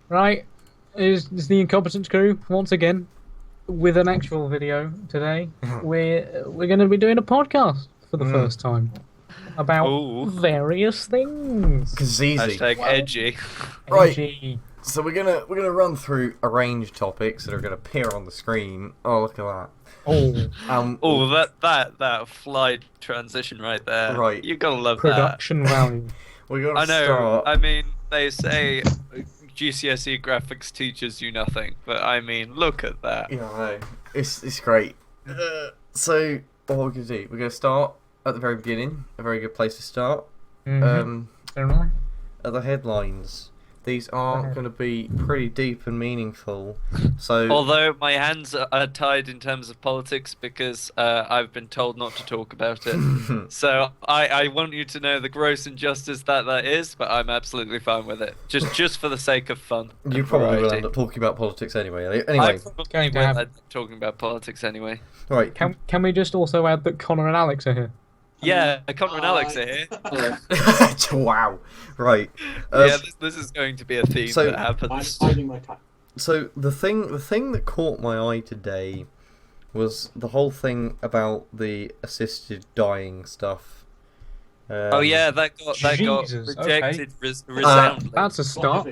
Right, is the Incompetence crew once again with an actual video today. We're going to be doing a podcast for the first time about Ooh. various things. 'Cause it's easy. Hashtag edgy. Right. AG. So we're gonna run through a range of topics that are gonna appear on the screen. Oh, look at that. Oh, Oh, that fly transition right there. Right. You gotta love production value. We're that. gonna I know. start. I mean, they say GCSE graphics teaches you nothing, but I mean, look at that. Yeah, I know. It's great. So what we're gonna do? We're gonna start at the very beginning. A very good place to start. Generally. Are the headlines. These are going to be pretty deep and meaningful. So, Although my hands are tied in terms of politics because I've been told not to talk about it. So I want you to know the gross injustice that is, but I'm absolutely fine with it. Just for the sake of fun. you and probably will variety. end up talking about politics anyway. I Anyway, probably Going to will have- end up talking about politics anyway. right. Can we just also add that Connor and Alex are here? Yeah, Connor and Alex are here. Wow. Right. Yeah, this is going to be a theme so- that happens. I'm hiding my cat. So the thing that caught my eye today was the whole thing about the assisted dying stuff. Oh yeah, that got Jesus, rejected resoundingly. That's a start.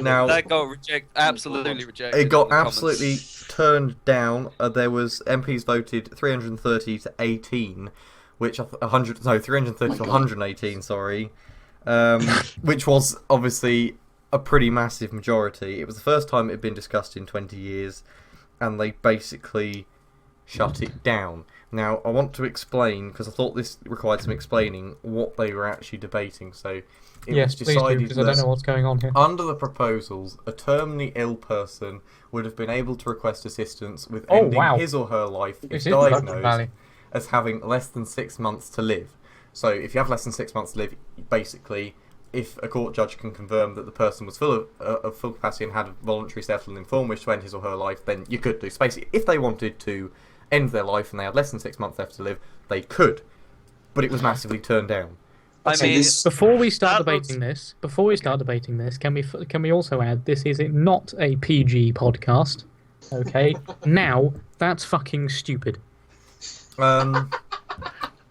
Now- That got absolutely rejected. It got in the comments. absolutely turned down. There was MPs voted 330 to 18, which 330 to 118. Sorry, which was obviously a pretty massive majority. It was the first time it had been discussed in 20 years, and they basically shut it down. Now, I want to explain, because I thought this required some explaining, what they were actually debating. So, it Yes, was please do, decided because I don't know what's going on here. under the proposals, a terminally ill person would have been able to request assistance with Oh, ending wow. his or her life if This is production diagnosed value. as having less than 6 months to live. So if you have less than 6 months to live, basically, if a court judge can confirm that the person was full of full capacity and had a voluntary settled and informed wish to end his or her life, then you could do. So basically, if they wanted to end their life and they had less than 6 months left to live, they could. But it was massively turned down. I So mean, this- Before we start That looks- debating this, can we also add this is not a PG podcast? Okay. Now that's fucking stupid.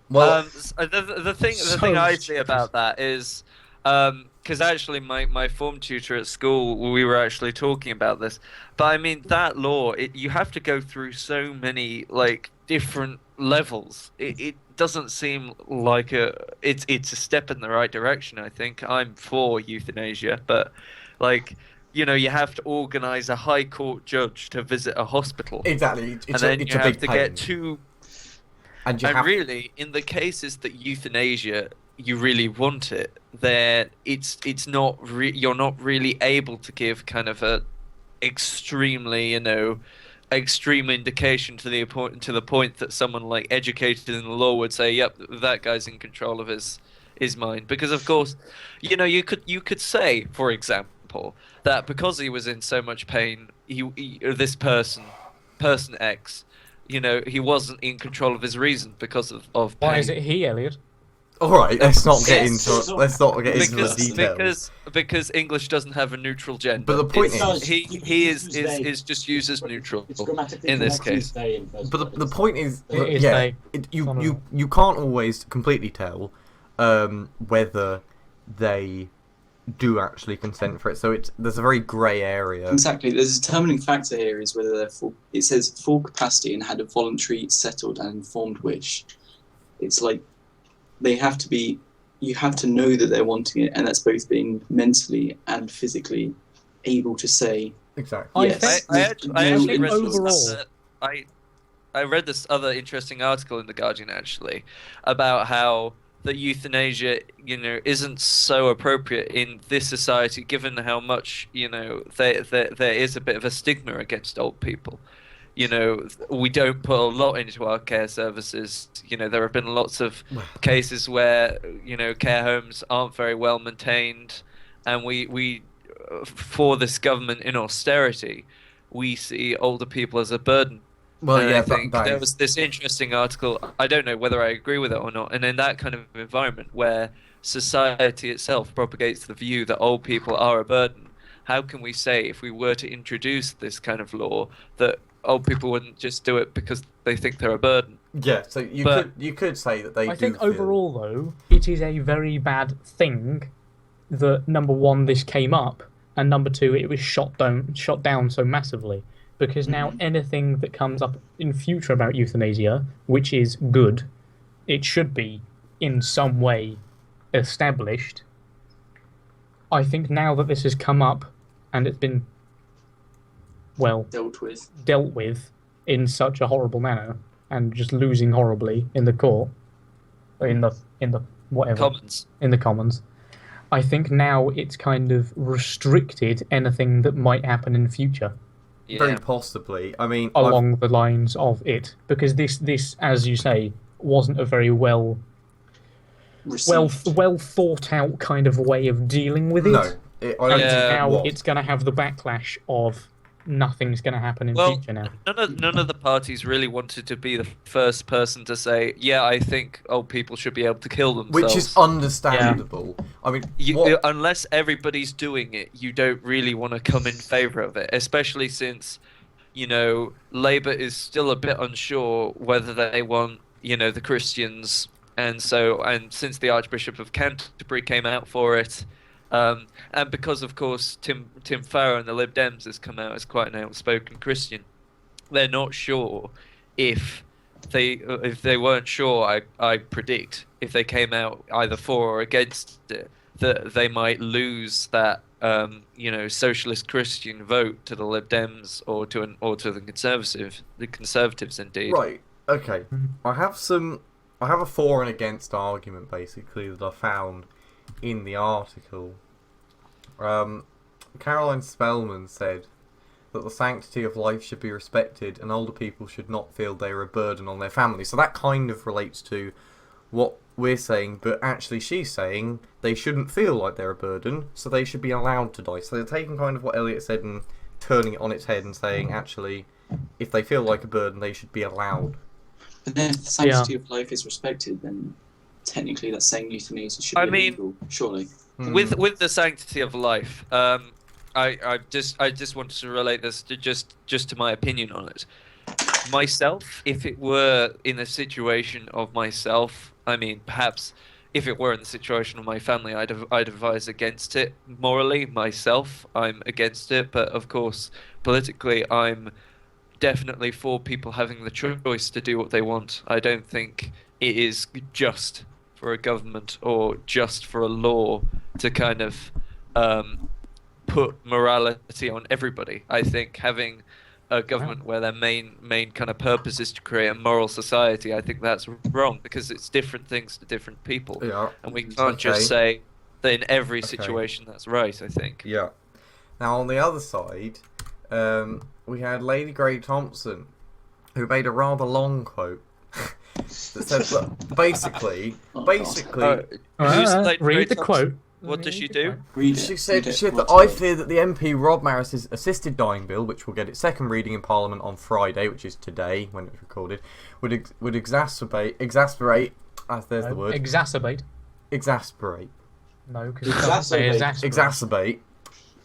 Well, the thing So I see stupid. about that is because actually my form tutor at school, we were actually talking about this. But I mean, that law, you have to go through so many like different levels. It doesn't seem like it's a step in the right direction. I think I'm for euthanasia, but like, you know, you have to organize a high court judge to visit a hospital, exactly. and It's then it's you a have big to pain. get two. And you And have really, in the cases that euthanasia, you really want it, then it's not you're not really able to give kind of a extremely, extreme indication to the point that someone like educated in the law would say, yep, that guy's in control of his mind. Because of course, you could say, for example, that because he was in so much pain, this person X, he wasn't in control of his reason because of pain. Why is it he, Elliot? All right. Let's not get Yes. into the details. because English doesn't have a neutral gender. But the point It's- is- he It's they. is just used as neutral It's grammatically in this correct to case. say in first But the person. point is, It that, is yeah, they. you can't always completely tell whether they do actually consent for it. So there's a very grey area. Exactly. There's a determining factor here is whether they're full. It says full capacity and had a voluntary, settled, and informed wish. It's like they have to be. You have to know that they're wanting it, and that's both being mentally and physically able to say Exactly. yes. I actually think read overall- I read this other interesting article in the Guardian actually about how the euthanasia, isn't so appropriate in this society, given how much there is a bit of a stigma against old people. We don't put a lot into our care services. There have been lots of cases where care homes aren't very well maintained, and we for this government in austerity, we see older people as a burden. Well, And yeah, I think that there is- was this interesting article. I don't know whether I agree with it or not. And in that kind of environment where society itself propagates the view that old people are a burden, how can we say if we were to introduce this kind of law that old people wouldn't just do it because they think they're a burden? Yeah, so you could say that they I do think feel... overall, though, it is a very bad thing that, number one, this came up, and number two, it was shot down so massively. Because now anything that comes up in future about euthanasia, which is good, it should be in some way established. I think now that this has come up and it's been, well, dealt with in such a horrible manner and just losing horribly in the court, in the whatever, Commons. in the Commons, I think now it's kind of restricted anything that might happen in future. Yeah. Very possibly. I mean, along the lines of it, because this, as you say, wasn't a very well thought out kind of way of dealing with it. No, I don't think now it it's going to have the backlash of nothing's going to happen in future now. None of the parties really wanted to be the first person to say, yeah, I think old people should be able to kill themselves. Which is understandable. Yeah. I mean, unless everybody's doing it, you don't really want to come in favour of it, especially since, Labour is still a bit unsure whether they want, the Christians, and since the Archbishop of Canterbury came out for it, and because, of course, Tim Farron and the Lib Dems has come out as quite an outspoken Christian, they're not sure if they weren't sure. I predict if they came out either for or against it, that they might lose that socialist Christian vote to the Lib Dems or to the Conservatives indeed. Right. Okay. I have a for and against argument basically that I found in the article. Caroline Spellman said that the sanctity of life should be respected and older people should not feel they are a burden on their family. So that kind of relates to what we're saying, but actually she's saying they shouldn't feel like they're a burden, so they should be allowed to die. So they're taking kind of what Elliot said and turning it on its head and saying, actually, if they feel like a burden, they should be allowed. But then if the sanctity of life is respected, then technically that's saying euthanasia should be illegal, surely. With the sanctity of life, I just wanted to relate this to just to my opinion on it. Myself, if it were in the situation of myself, I mean, perhaps if it were in the situation of my family, I'd advise against it. Morally, myself, I'm against it, but of course, politically, I'm definitely for people having the choice to do what they want. I don't think it is just for a government or just for a law to kind of put morality on everybody. I think having a government where their main kind of purpose is to create a moral society, I think that's wrong because it's different things to different people. Yeah. And we can't just say that in every situation that's right, I think. Yeah. Now, on the other side, we had Lady Grey Thompson, who made a rather long quote that said that basically, read the quote. What does she do? She said that I fear that the MP Rob Marris's assisted dying bill, which will get its second reading in Parliament on Friday, which is today when it's recorded, would exasperate. There's the word. Exasperate. No, because you can't say Exacerbate.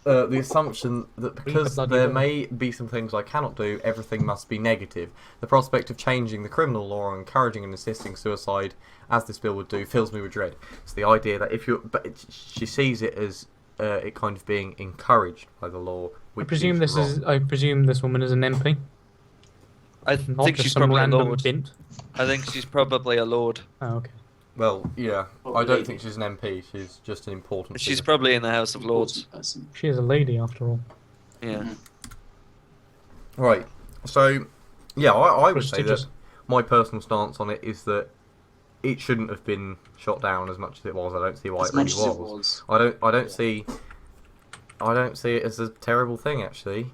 The assumption that because there may be some things I cannot do, everything must be negative. The prospect of changing the criminal law or encouraging and assisting suicide, as this bill would do, fills me with dread. It's the idea that she sees it as it kind of being encouraged by the law. I presume this woman is an MP. I think she's probably a lord. I think she's probably a lord. Oh, okay. Well, yeah. I don't think she's an MP. She's just an important. She's probably in the House of Lords. She is a lady, after all. Yeah. Right. So, yeah, I would say that my personal stance on it is that it shouldn't have been shot down as much as it was. I don't see why it really was. I don't see it as a terrible thing, actually.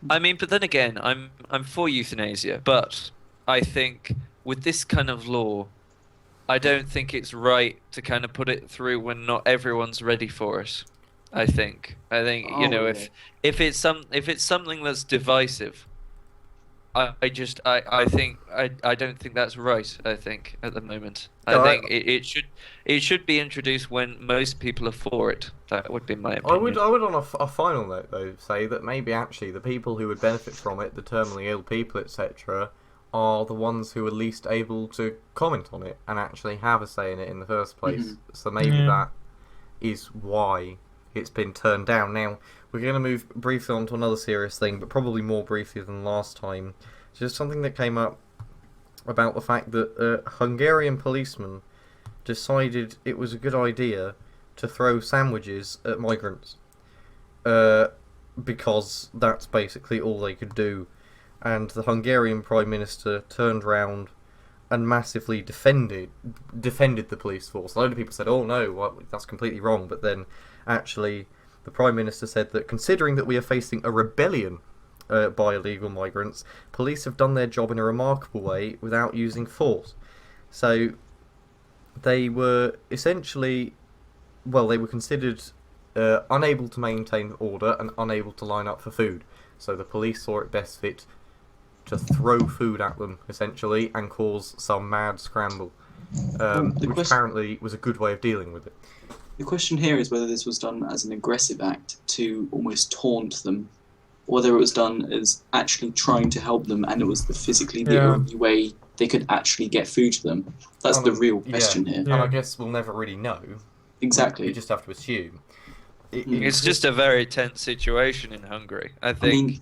I mean, but then again, I'm for euthanasia, but I think with this kind of law, I don't think it's right to kind of put it through when not everyone's ready for it. I think if it's something that's divisive, I don't think that's right. I think at the moment, I No, think it should be introduced when most people are for it. That would be my opinion. I would on a final note though say that maybe actually the people who would benefit from it, the terminally ill people, etc., are the ones who are least able to comment on it and actually have a say in it in the first place. So maybe that is why it's been turned down. Now we're going to move briefly on to another serious thing, but probably more briefly than last time. Just something that came up about the fact that a Hungarian policeman decided it was a good idea to throw sandwiches at migrants because that's basically all they could do. And the Hungarian Prime Minister turned round and massively defended the police force. A load of people said, "Oh no, that's completely wrong," but then actually the Prime Minister said that considering that we are facing a rebellion by illegal migrants, police have done their job in a remarkable way without using force. So they were essentially, they were considered unable to maintain order and unable to line up for food. So the police saw it best fit to throw food at them, essentially, and cause some mad scramble, which apparently was a good way of dealing with it. The question here is whether this was done as an aggressive act to almost taunt them, or whether it was done as actually trying to help them, and it was the only way they could actually get food to them. That's the real question here. And I guess we'll never really know. Exactly. You just have to assume. It's just a very tense situation in Hungary. I think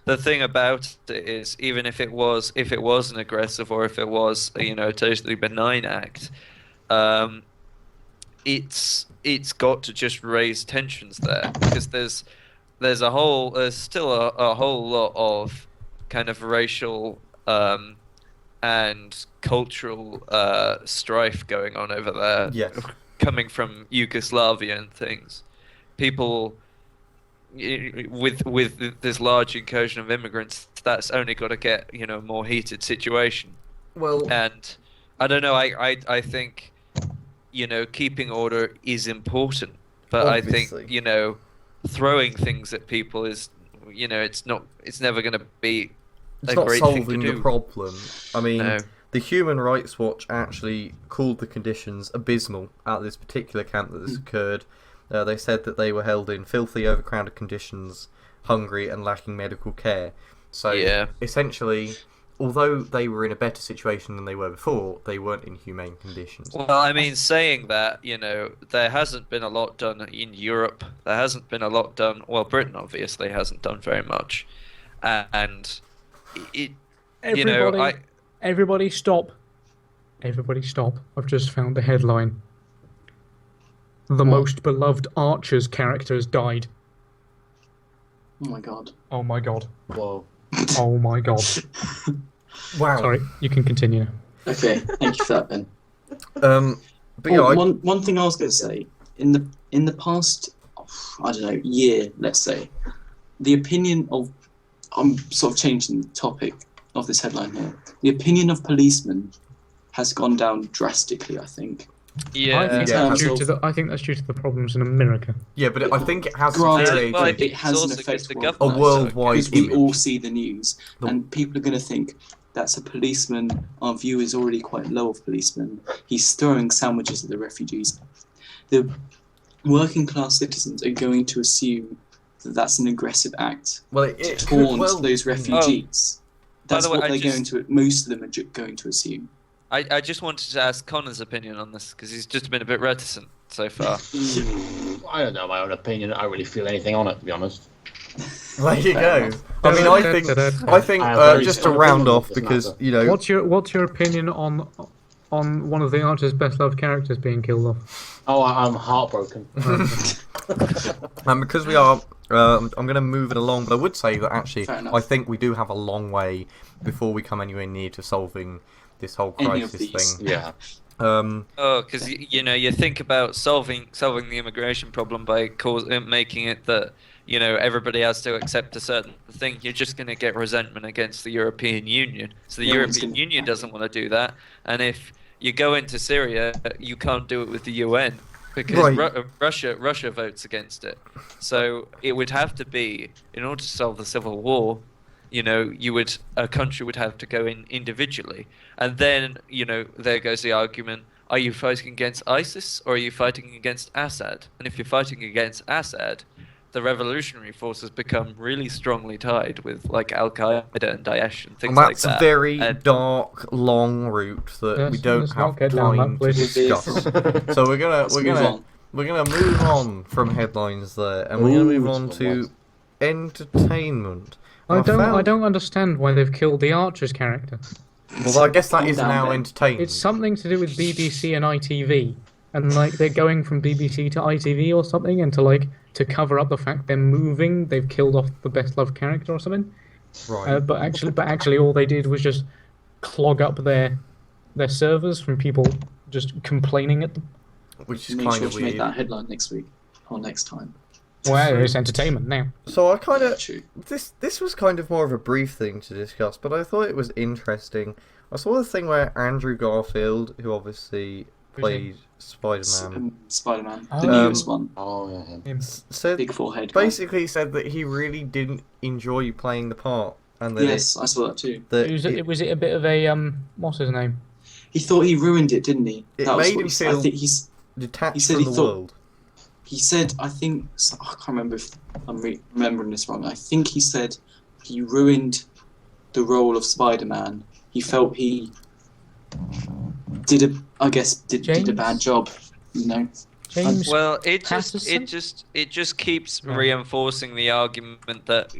the thing about it is, even if it was an aggressive or if it was a totally benign act, it's got to just raise tensions there, because there's still a whole lot of kind of racial and cultural strife going on over there. Yes. Coming from Yugoslavia and things. People with this large incursion of immigrants, that's only got to get a more heated situation. Well, and I don't know. I think keeping order is important, but obviously. I think throwing things at people is it's never going to be it's a not great thing to solving do. the problem. I mean, No. The Human Rights Watch actually called the conditions abysmal at this particular camp that this occurred. They said that they were held in filthy, overcrowded conditions, hungry and lacking medical care. So essentially, although they were in a better situation than they were before, they weren't in humane conditions. Well, I mean, saying that, there hasn't been a lot done in Europe. There hasn't been a lot done. Well, Britain obviously hasn't done very much, and Everybody stop. Everybody stop. I've just found the headline. The most beloved Archer's character has died. Oh my god. Oh my god. Whoa. Oh my god. Wow. Sorry, you can continue. Okay, thank you for that, Ben. But one thing I was going to say, in the past, I don't know, year, let's say, the opinion of, I'm sort of changing the topic of this headline here. The opinion of policemen has gone down drastically, I think. Yeah, I think, Yeah. I think that's due to the problems in America. Yeah, but I think it has Granted, created it has an effect a worldwide because we image. all see the news, and people are going to think that's a policeman. Our view is already quite low of policemen. He's throwing sandwiches at the refugees. The working class citizens are going to assume that that's an aggressive act to taunt those refugees. That's what they're going to. Most of them are going to assume. I just wanted to ask Connor's opinion on this, because he's just been a bit reticent so far. I don't know my own opinion. I don't really feel anything on it, to be honest. There you go. I mean, I think just to round off, because What's your opinion on one of the Archer's best loved characters being killed off? Oh, I'm heartbroken. And because we are, I'm going to move it along, but I would say that actually, I think we do have a long way before we come anywhere near to solving this whole crisis thing. Yeah. Because you think about solving the immigration problem by making it that everybody has to accept a certain thing. You're just going to get resentment against the European Union. So the European Union doesn't want to do that, and if you go into Syria, you can't do it with the UN because Russia votes against it. So it would have to be, in order to solve the civil war, a country would have to go in individually, and then there goes the argument: are you fighting against ISIS or are you fighting against Assad? And if you're fighting against Assad, the revolutionary forces become really strongly tied with like Al Qaeda and Daesh and things And like that's that. a very And- dark, long route that we don't let's not have get down time that to place. discuss. So we're gonna move on from headlines there, and we're gonna move on to entertainment. I found- don't understand why they've killed the Archer's character. Well, I guess that Calm is down, now Ben. entertainment. It's something to do with BBC and ITV, and like they're going from BBC to ITV or something, and to cover up the fact they're moving, they've killed off the best loved character or something. Right. But actually, all they did was just clog up their servers from people just complaining at them. Which is Make kind sure of to make weird. that headline next week or next time. Well, it's entertainment now. So I kind of True. this was kind of more of a brief thing to discuss, but I thought it was interesting. I saw the thing where Andrew Garfield, who obviously played Spider-Man, Spider-Man, Oh. the newest one, Oh yeah. Him. said big forehead. guy. basically said that he really didn't enjoy playing the part, and that Yes, I saw that too. Was it a bit of a what's his name? He thought he ruined it, didn't he? It That was made what him he said. I feel- think he's. detached he said from he the thought- world. He said, I think, I can't remember if I'm remembering this wrong. I think he said he ruined the role of Spider-Man. He felt he did a bad job, you know. James. Well, it Pattinson? just keeps Yeah. reinforcing the argument that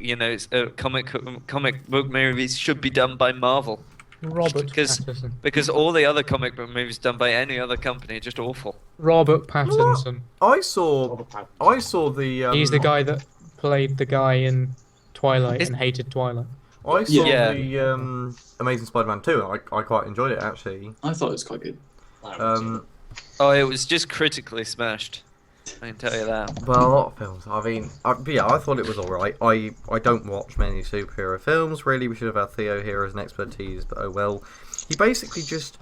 comic book movies should be done by Marvel, Robert because- Pattinson. because all the other comic book movies done by any other company are just awful. Robert Pattinson. I saw the. He's the guy that played the guy in Twilight Is- and hated Twilight. I saw Yeah. the Amazing Spider-Man 2, and I quite enjoyed it actually. I thought it was quite good. Oh, it was just critically smashed. I can tell you that. Well, a lot of films. I mean, I thought it was alright. I don't watch many superhero films. Really, we should have had Theo here as an expertise, but oh well. He basically just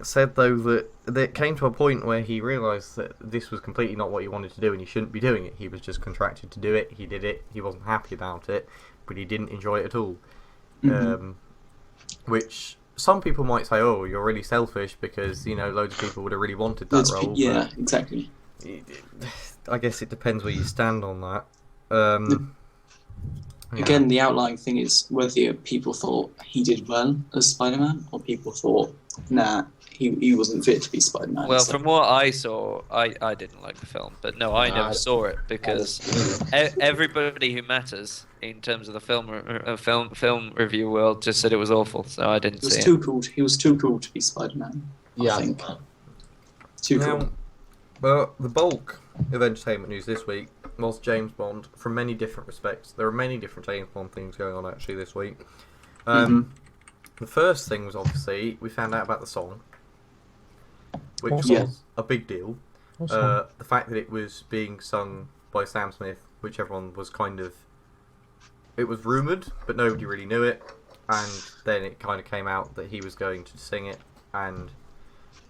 said, though, that it came to a point where he realised that this was completely not what he wanted to do, and he shouldn't be doing it. He was just contracted to do it. He did it. He wasn't happy about it, but he didn't enjoy it at all. Which some people might say, "Oh, you're really selfish," because loads of people would have really wanted that role. Yeah, exactly. I guess it depends where you stand on that. Yeah. Again, the outlying thing is whether people thought he did well as Spider-Man or people thought, nah, he wasn't fit to be Spider-Man. Well, So- from what I saw, I didn't like the film, but no, I never saw it because everybody who matters in terms of the film review world just said it was awful, so I didn't He was see too it. cool. He was too cool to be Spider-Man. Yeah. I think too cool. Now, well, the bulk of entertainment news this week was James Bond from many different respects. There are many different James Bond things going on actually this week. The first thing was obviously we found out about the song, which What was song? a big deal. Also, The fact that it was being sung by Sam Smith, which everyone was it was rumoured, but nobody really knew it. And then it kind of came out that he was going to sing it. And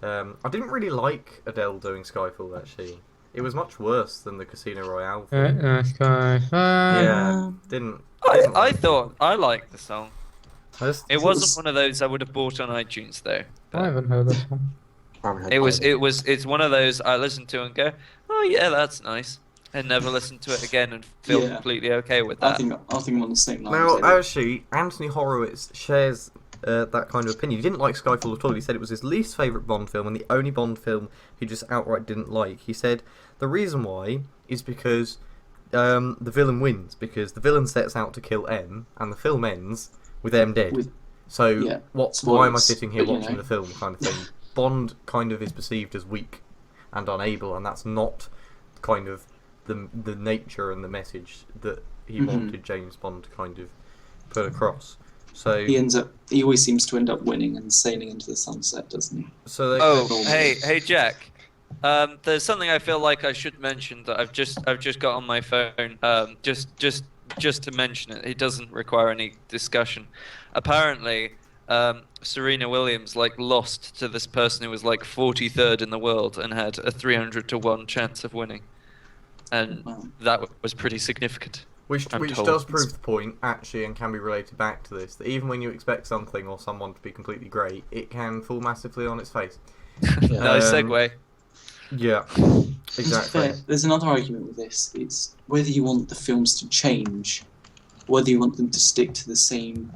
I didn't really like Adele doing Skyfall, actually. It was much worse than the Casino Royale thing. Yeah, didn't I like thought I liked the song. I just- It wasn't one of those I would have bought on iTunes though. I haven't heard this one. It's one of those I listen to and go, oh yeah, that's nice, and never listen to it again and feel Yeah. completely okay with I that. think I'm on the same line. Now, as Eddie. actually, Anthony Horowitz shares that kind of opinion. He didn't like Skyfall at all. He said it was his least favourite Bond film and the only Bond film he just outright didn't like. He said the reason why is because the villain wins, because the villain sets out to kill M, and the film ends with M dead. So Yeah, why am I spoilers, sitting here but, you watching know. the film kind of thing? Bond kind of is perceived as weak and unable, and that's not kind of the nature and the message that he wanted James Bond to kind of put across. So He always seems to end up winning and sailing into the sunset, doesn't he? so they, Oh, hey, Jack. There's something I feel like I should mention that I've just got on my phone. Just to mention it. It doesn't require any discussion. Apparently, Serena Williams lost to this person who was 43rd in the world and had a 300 to 1 chance of winning, and Wow. that was pretty significant. Which I'm told. does prove the point, actually, and can be related back to this, that even when you expect something or someone to be completely great, it can fall massively on its face. Nice segue. Yeah, To be exactly. fair, there's another argument with this. It's whether you want the films to change, whether you want them to stick to the same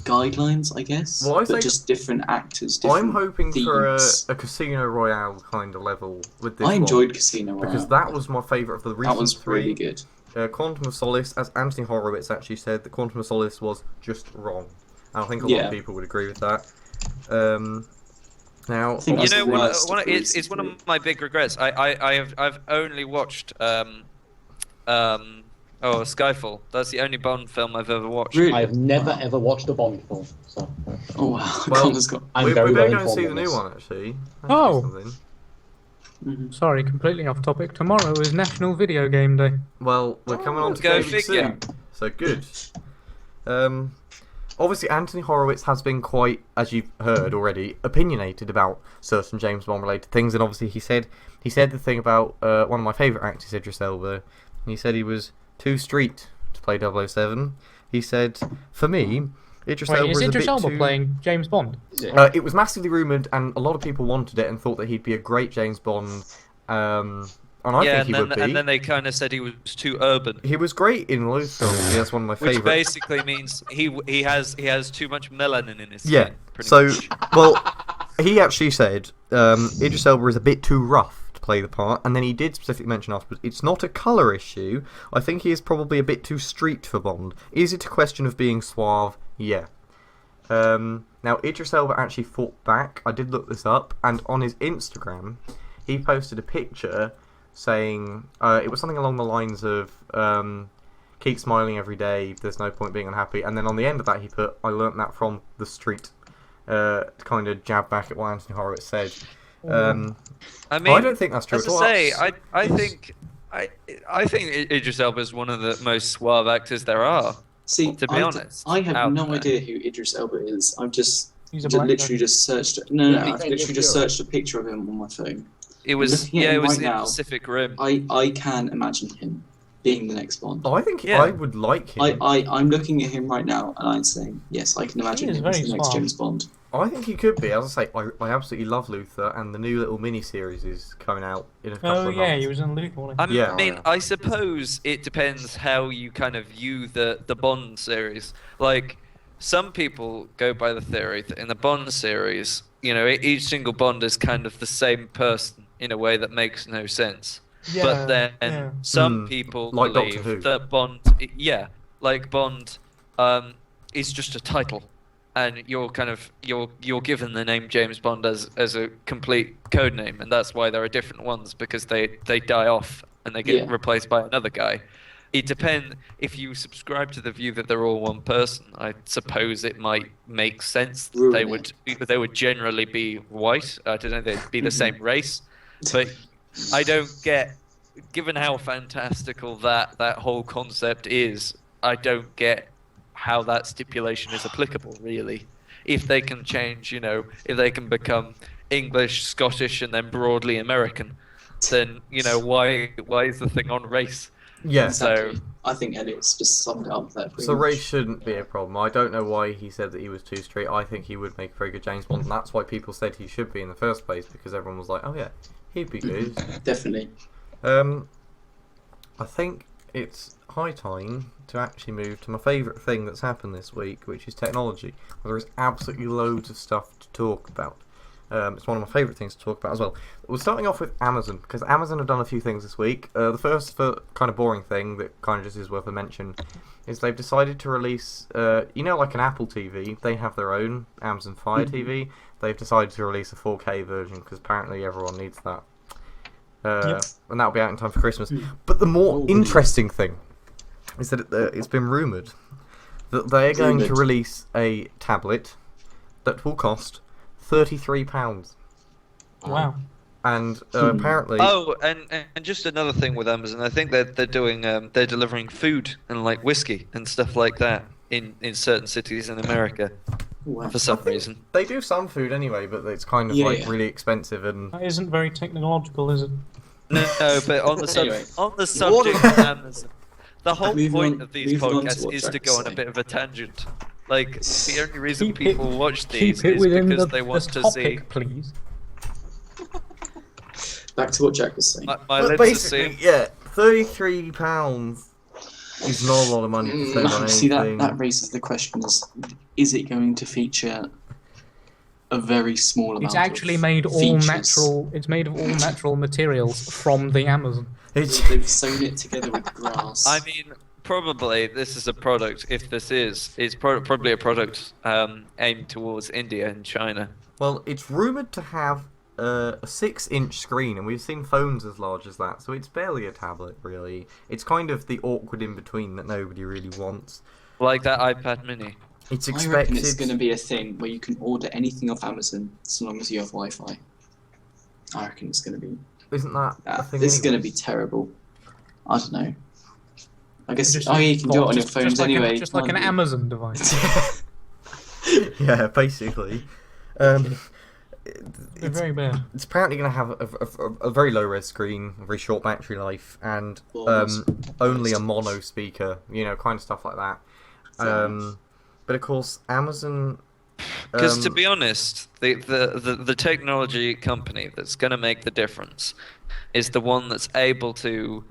guidelines, I guess, Well, I but think- just different actors, different I'm hoping for themes. a Casino Royale kind of level with this I one. enjoyed Casino Royale. Because that was my favourite of the recent that was three. really good. Quantum of Solace, as Anthony Horowitz actually said, that Quantum of Solace was just wrong. And I think a lot of people would agree with that. Now, I think You that's know, the worst of the it's recent one three. of my big regrets. I've only watched Skyfall. That's the only Bond film I've ever watched. Really? I have never ever watched a Bond film, so Oh wow, Well, Connor's got. I'm we very better well go and see the informed on new this. one, actually. Oh. Something. Mhm. Sorry, completely off topic. Tomorrow is National Video Game Day. Well, we're coming on to Go gaming figure. soon, so good. Obviously, Anthony Horowitz has been quite, as you've heard already, opinionated about certain James Bond related things, and obviously he said the thing about one of my favourite actors, Idris Elba. He said he was too street to play 007. He said, for me, Idris Wait, Elba is is a Idris bit Elba too... playing James Bond? It was massively rumoured, and a lot of people wanted it and thought that he'd be a great James Bond. And I think he would be. And then they kind of said he was too urban, He was great in Luther. That's one of my which favourite. basically means he has too much melanin in his Yeah. skin. pretty So, much. well, he actually said Idris Elba is a bit too rough to play the part, and then he did specifically mention afterwards it's not a colour issue. I think he is probably a bit too street for Bond. Is it a question of being suave? Yeah. Now, Idris Elba actually fought back. I did look this up, and on his Instagram, he posted a picture saying it was something along the lines of keep smiling every day, there's no point being unhappy, and then on the end of that he put I learnt that from the street, to kind of jab back at what Anthony Horowitz said. I mean, I don't think that's true as at all. I say, I think Idris Elba is one of the most suave actors there are. See, To be honest, I have out no there. idea who Idris Elba is. I've just He's a black literally guy. just searched. No, Yeah, I've he's literally Indian just Europe. searched a picture of him on my phone. It was Looking at it him was right in now, Pacific Rim. I can imagine him being the next Bond. I think Yeah. I would like him. I'm looking at him right now and I'm saying, yes, I can imagine is him as very the next suave. James Bond. I think he could be. As I say, I absolutely love Luther, and the new little mini-series is coming out in a couple Oh of yeah, months. he was in Luke. Wasn't I he? Yeah. mean, I suppose it depends how you kind of view the Bond series. Like, some people go by the theory that in the Bond series, you know, each single Bond is kind of the same person in a way that makes no sense. But then some people Like Doctor Who. believe that Bond, like Bond, is just a title, and you're given the name James Bond as a complete code name, and that's why there are different ones, because they die off and they get Yeah. replaced by another guy. It depends. If you subscribe to the view that they're all one person, I suppose it might make sense that Ruin they would generally be white. I don't know, they'd be the same race, but I don't get, given how fantastical that whole concept is, I don't get how that stipulation is applicable, really. If they can change, you know, if they can become English, Scottish, and then broadly American, then, you know, why is the thing on race? Yeah. Exactly. I think Elliot's just summed it up there. pretty So much. race shouldn't be a problem. I don't know why he said that he was too straight. I think he would make a very good James Bond, and that's why people said he should be in the first place, because everyone was like, oh yeah, he'd be good. Definitely. I think it's high time to actually move to my favourite thing that's happened this week, which is technology. There is absolutely loads of stuff to talk about. It's one of my favourite things to talk about as well. We're starting off with Amazon, because Amazon have done a few things this week. The first kind of boring thing that kind of just is worth a mention is they've decided to release, you know, like an Apple TV, they have their own Amazon Fire TV. They've decided to release a 4K version because apparently everyone needs that. And that'll be out in time for Christmas. But the more interesting thing is that it's been rumoured that they're going to release a tablet that will cost £33. Wow. And apparently... Oh, and just another thing with Amazon, I think they're doing they're delivering food and like whiskey and stuff like that in certain cities in America Wow. for some reason. They do some food anyway, but it's kind of Yeah. really expensive and... That isn't very technological, is it? No, but on the Anyway. subject of Amazon, The whole Moving point on- of these moving on to podcasts what is to Jack go was on a saying. bit of a tangent. Like, the only reason Keep people it- watch these Keep it is within because the, they want the to topic, see. please. Back to what Jack was saying. My But lips are basically, seeing. yeah, £33 is not a lot of money to spend on See, anything. that raises the question: is it going to feature a very small amount? It's actually of made all features? natural. It's made of all natural materials from the Amazon. They've sewn it together with grass. I mean, probably this is a product. If this is, it's probably a product aimed towards India and China. Well, it's rumoured to have a 6-inch screen, and we've seen phones as large as that, so it's barely a tablet, really. It's kind of the awkward in-between that nobody really wants. Like that iPad Mini. It's I reckon expected... it's going to be a thing where you can order anything off Amazon so long as you have Wi-Fi. I reckon it's going to be. Isn't that a thing This is going to anyways? be terrible. I don't know. I guess. Just- You can do it on your just phones like anyway. just like an can't you? Amazon device. Yeah, basically. They're very bad. It's apparently going to have a very low-res screen, very short battery life, and only a mono speaker, kind of stuff like that. But of course, Amazon... Because to be honest, the technology company that's going to make the difference is the one that's able to,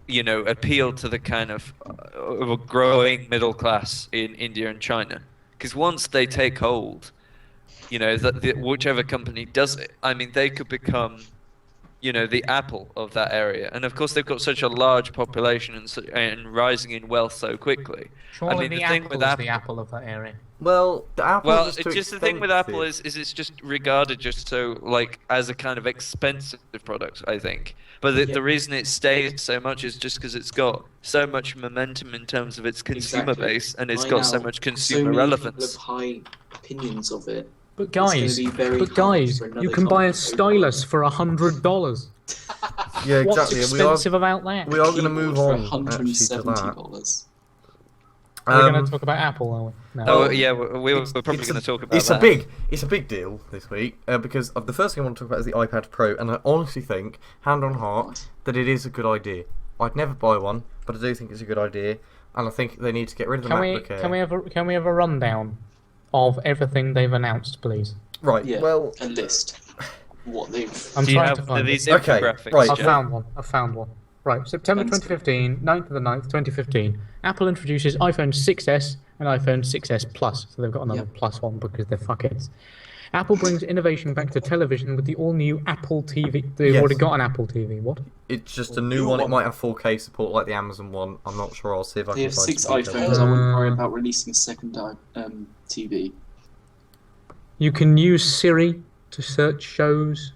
appeal to the kind of growing middle class in India and China. Because once they take hold, whichever company does it, I mean, they could become, the Apple of that area. And of course, they've got such a large population and rising in wealth so quickly. Surely I mean, the the thing Apple with is Apple, the Apple of that area. Well, the Apple well, is it's too just the thing with Apple expensive. is it's just regarded just so like as a kind of expensive product, I think. But the reason it stays so much is just because it's got so much momentum in terms of its consumer Exactly. base, and it's By got so now, much so consumer many relevance. people have high opinions of it. But gonna guys, be very hard for another you can buy a company to stylus for $100. Yeah, What's exactly. expensive about that? We are going to move for on actually to that. $170. We're going to talk about Apple, are we? No. Oh yeah, we were probably It's going a- to talk about it's that. It's a big deal this week because of the first thing I want to talk about is the iPad Pro, and I honestly think, hand on heart, that it is a good idea. I'd never buy one, but I do think it's a good idea, and I think they need to get rid of the MacBook Air. Can we have a rundown of everything they've announced, please? Right. Yeah, Well, a list. What they've. I'm Do you trying have to find these it. Okay, infographics? right. I've Jeff? found one. Right, September Thanks. 2015, 9th of the 9th, 2015. Apple introduces iPhone 6S and iPhone 6S Plus. So they've got another plus one because they're fuckheads. Apple brings innovation back to television with the all-new Apple TV. They've Yes. already got an Apple TV. What? it's just a new one. It might have 4K support like the Amazon one. I'm not sure. I'll see if I They can have find 6 some details. iPhones. I wouldn't worry about releasing a second TV. You can use Siri to search shows.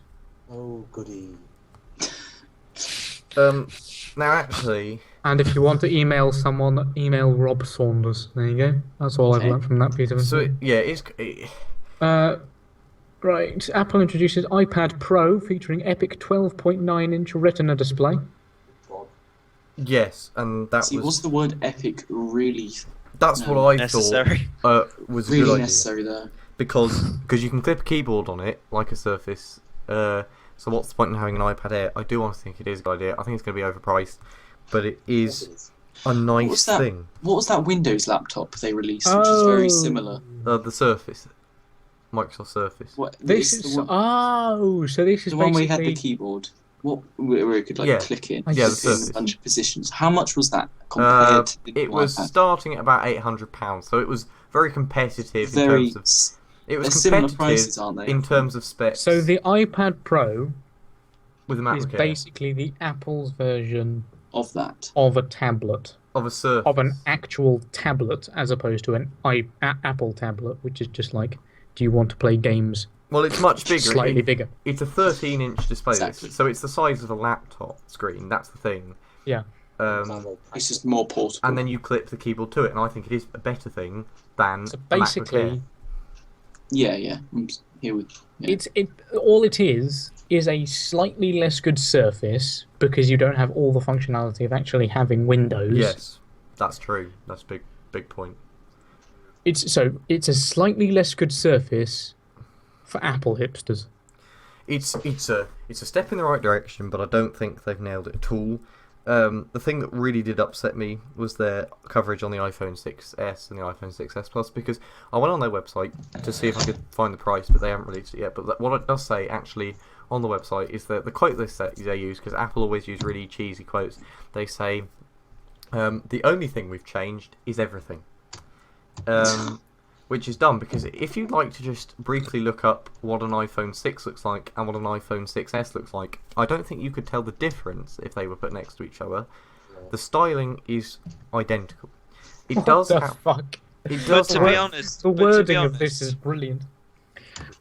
Oh, goody. Now actually, And if you want to email someone, email Rob Saunders. There you go. That's all I've Okay. learned from that piece of so information. Right, Apple introduces iPad Pro featuring epic 12.9-inch Retina display. yes, and that See, was was the word epic really that's no, what I necessary? thought was a good really idea. necessary there? Because you can clip a keyboard on it like a Surface. So what's the point in having an iPad Air? I do want to think it is a good idea. I think it's going to be overpriced, but it is a What was nice that? thing. What was that Windows laptop they released, which is very similar? The Surface, Microsoft Surface. What, This it's is the one, so this is the one where you had basically the keyboard. What where it could like Yeah. click in, Yeah, the in Surface. a bunch of positions. How much was that compared to the It new was iPad? starting at about £800, so it was very competitive Very. in terms of. It was They're similar competitive prices, aren't they? in terms of specs. so the iPad Pro with a is MacBook Air basically the Apple's version of that. of a tablet, of a Surface. of an actual tablet, as opposed to an Apple tablet, which is just like, do you want to play games Well, it's much bigger. slightly bigger? It's a 13-inch display, Exactly. so it's the size of a laptop screen. That's the thing. Yeah. It's just more portable. And then you clip the keyboard to it, and I think it is a better thing than So a MacBook Air. basically, yeah, I'm here with. Yeah. all it is a slightly less good Surface because you don't have all the functionality of actually having Windows. Yes, that's true. That's a big point. It's a slightly less good Surface for Apple hipsters. It's a step in the right direction, but I don't think they've nailed it at all. the thing that really did upset me was their coverage on the iPhone 6s and the iPhone 6s Plus, because I went on their website to see if I could find the price, but they haven't released it yet. But what it does say, actually, on the website is that the quote they use, because Apple always use really cheesy quotes, they say, the only thing we've changed is everything. Which is dumb, because if you'd like to just briefly look up what an iPhone 6 looks like and what an iPhone 6s looks like, I don't think you could tell the difference if they were put next to each other. The styling is identical. It does What the have... fuck? It does to have... be honest, The but to wording be of this honest- is brilliant.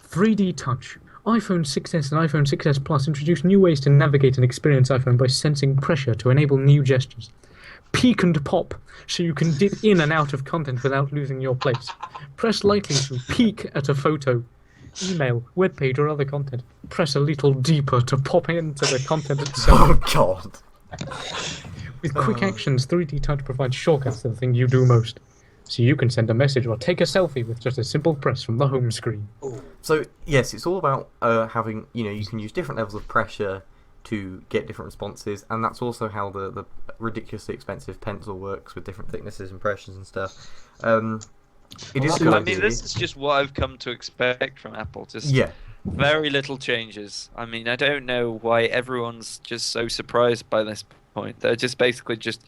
3D Touch. iPhone 6s and iPhone 6s Plus introduce new ways to navigate and experience iPhone by sensing pressure to enable new gestures. Peek and pop, so you can dip in and out of content without losing your place. Press lightly to peek at a photo, email, webpage, or other content. Press a little deeper to pop into the content itself. Oh, God. With quick actions, 3D Touch provides shortcuts to the thing you do most. So you can send a message or take a selfie with just a simple press from the home screen. So, yes, it's all about having, you can use different levels of pressure to get different responses, and that's also how the ridiculously expensive pencil works with different thicknesses and pressures and stuff. It is a good I mean, idea. this is just what I've come to expect from Apple. Just Yeah. very little changes. I mean, I don't know why everyone's just so surprised by this point. They're just basically just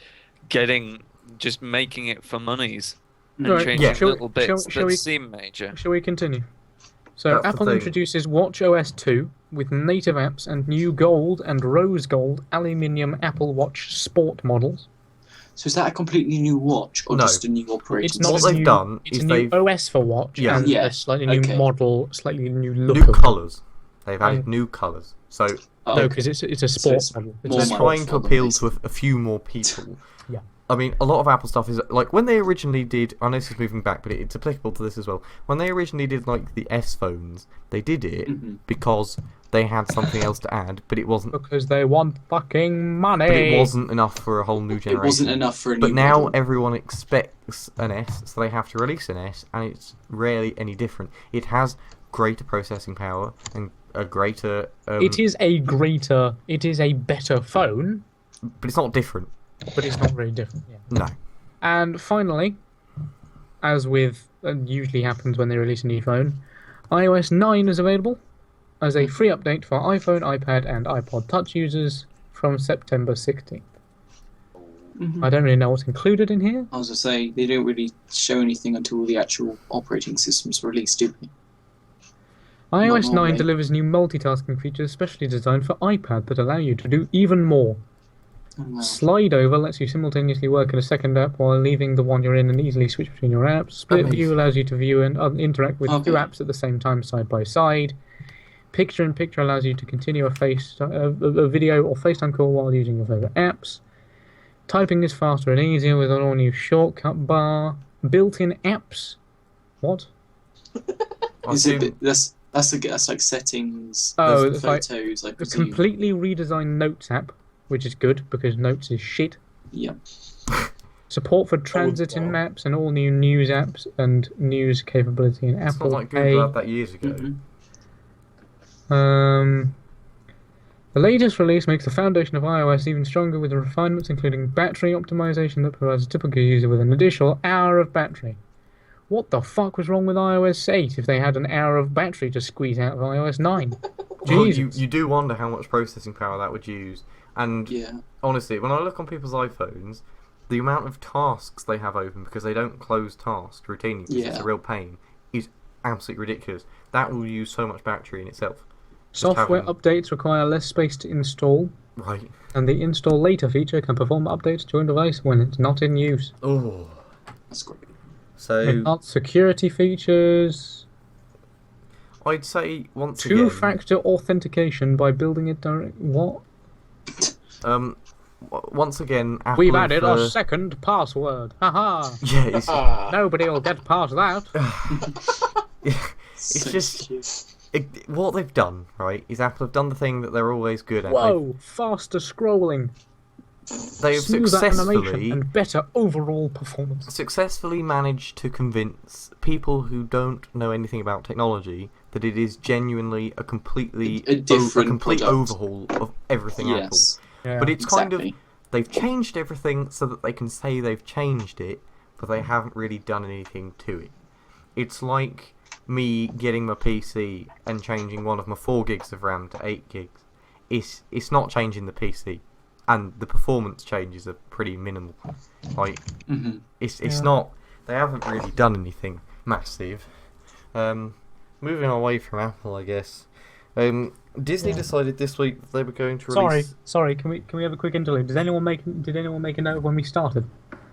making it for monies and Right, changing yeah. little bits shall that we- seem major. Shall we continue? So, That's the Apple thing. introduces WatchOS 2 with native apps and new gold and rose gold aluminium Apple Watch Sport models. So is that a completely new watch or No. just a new operating It's not What a they've new, done it's is a new they've- OS for watch Yeah. and Yeah, a slightly new okay. model, slightly new look. New of it. colours. They've added And- new colours. So No, Okay. because it's a sport it's model. more they're model trying to for them, appeal to basically. a few more people. Yeah. I mean, a lot of Apple stuff is like when they originally did. I know this is moving back, but it's applicable to this as well. When they originally did like the S phones, they did it Mhm. because they had something else to add, but it wasn't. Because they want fucking money. But it wasn't enough for a whole new generation. It wasn't enough for a new But now model. everyone expects an S, so they have to release an S, and it's rarely any different. It has greater processing power and a greater. It is a better phone, But it's not different. but it's not very different. Yeah. No. And finally, as with usually happens when they release a new phone, iOS 9 is available as a free update for iPhone, iPad, and iPod Touch users from September 16th. Mhm. I don't really know what's included in here. I was going to say, they don't really show anything until the actual operating system's released, do they? iOS 9 normally. delivers new multitasking features specially designed for iPad that allow you to do even more. Oh, wow. Slide over lets you simultaneously work in a second app while leaving the one you're in and easily switch between your apps. Split Amazing. view allows you to view and interact with two Okay. apps at the same time side by side. Picture in Picture allows you to continue a video or FaceTime call while using your favorite apps. Typing is faster and easier with an all-new shortcut bar. Built-in apps. What? I Is it, assume- that's like settings, Oh, there's it's like photos, I A presume. completely redesigned Notes app, which is good because Notes is shit. Yeah. Support for transit in wow. maps and all new news apps and news capability in It's Apple not like Pay. Google had that years ago. Mhm. The latest release makes the foundation of iOS even stronger with refinements including battery optimization that provides a typical user with an additional hour of battery. What the fuck was wrong with iOS 8 if they had an hour of battery to squeeze out of iOS 9? Well, Jesus. you do wonder how much processing power that would use. And Yeah. honestly, when I look on people's iPhones, the amount of tasks they have open because they don't close tasks routinely because it's Yeah. a real pain is absolutely ridiculous. That will use so much battery in itself. Just Software having- updates require less space to install, Right. and the install later feature can perform updates to your device when it's not in use. Oh. That's great. So Enhanced security features. I'd say once again, Two-factor authentication by building it direct. What? once again, Apple We've have, added a second password. Haha. yeah, it's, Nobody will get past that. it's So just cute. what they've done, right? Is Apple have done the thing that they're always good at. Whoa! Faster scrolling, They've smoother animation, successfully and better overall performance. successfully managed to convince people who don't know anything about technology that it is genuinely a completely A different complete product. overhaul of everything Yes. Yeah. But it's Exactly. they've changed everything so that they can say they've changed it, but they haven't really done anything to it. It's like me getting my PC and changing one of my 4 gigs of RAM to 8 gigs. It's not changing the PC, and the performance changes are pretty minimal. Like, it's not. They haven't really done anything massive. Moving away from Apple, I guess. Disney decided this week that they were going to release. Sorry. Can we have a quick interlude? Did anyone make a note of when we started?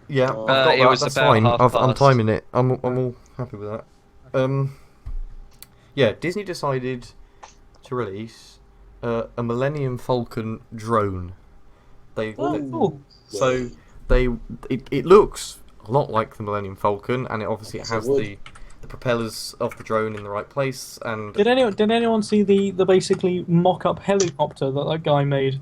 Yeah, I've got it that. was That's about fine. half I'm past. timing it. I'm all happy with that. Yeah, Disney decided to release a Millennium Falcon drone. It looks a lot like the Millennium Falcon, and it obviously has the propellers of the drone in the right place. And Did anyone see the basically mock-up helicopter that guy made?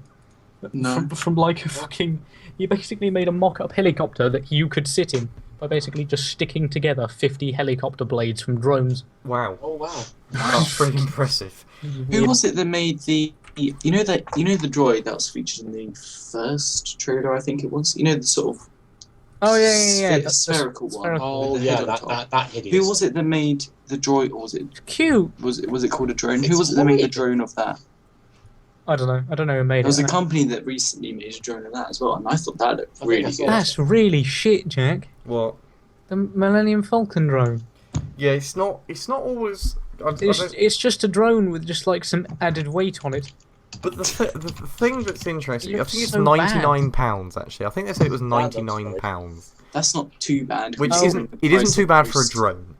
No. From like a fucking... He basically made a mock-up helicopter that you could sit in by basically just sticking together 50 helicopter blades from drones. wow, Oh wow. that's pretty impressive. Who was it that made the the droid that was featured in the first trailer? I think it was. You know, the sort of Oh yeah. That's spherical one. spherical. Oh with the yeah, head on top. that hideous. Who was it that made the droid? Or was it Cute. was it called a drone? Who It's was it that made the weird. drone of that? I don't know who made There was it. a company that recently made a drone of that as well, and I thought that looked I think really I saw good. that. That's really shit, Jack. What? The Millennium Falcon drone. Yeah, it's not always. I don't- It's just a drone with just like some added weight on it. But the thing that's interesting, It I looks think it's so bad. £99 actually. I think they said it was £99, That's not too bad. which considering isn't the it isn't price too of bad for a most drone.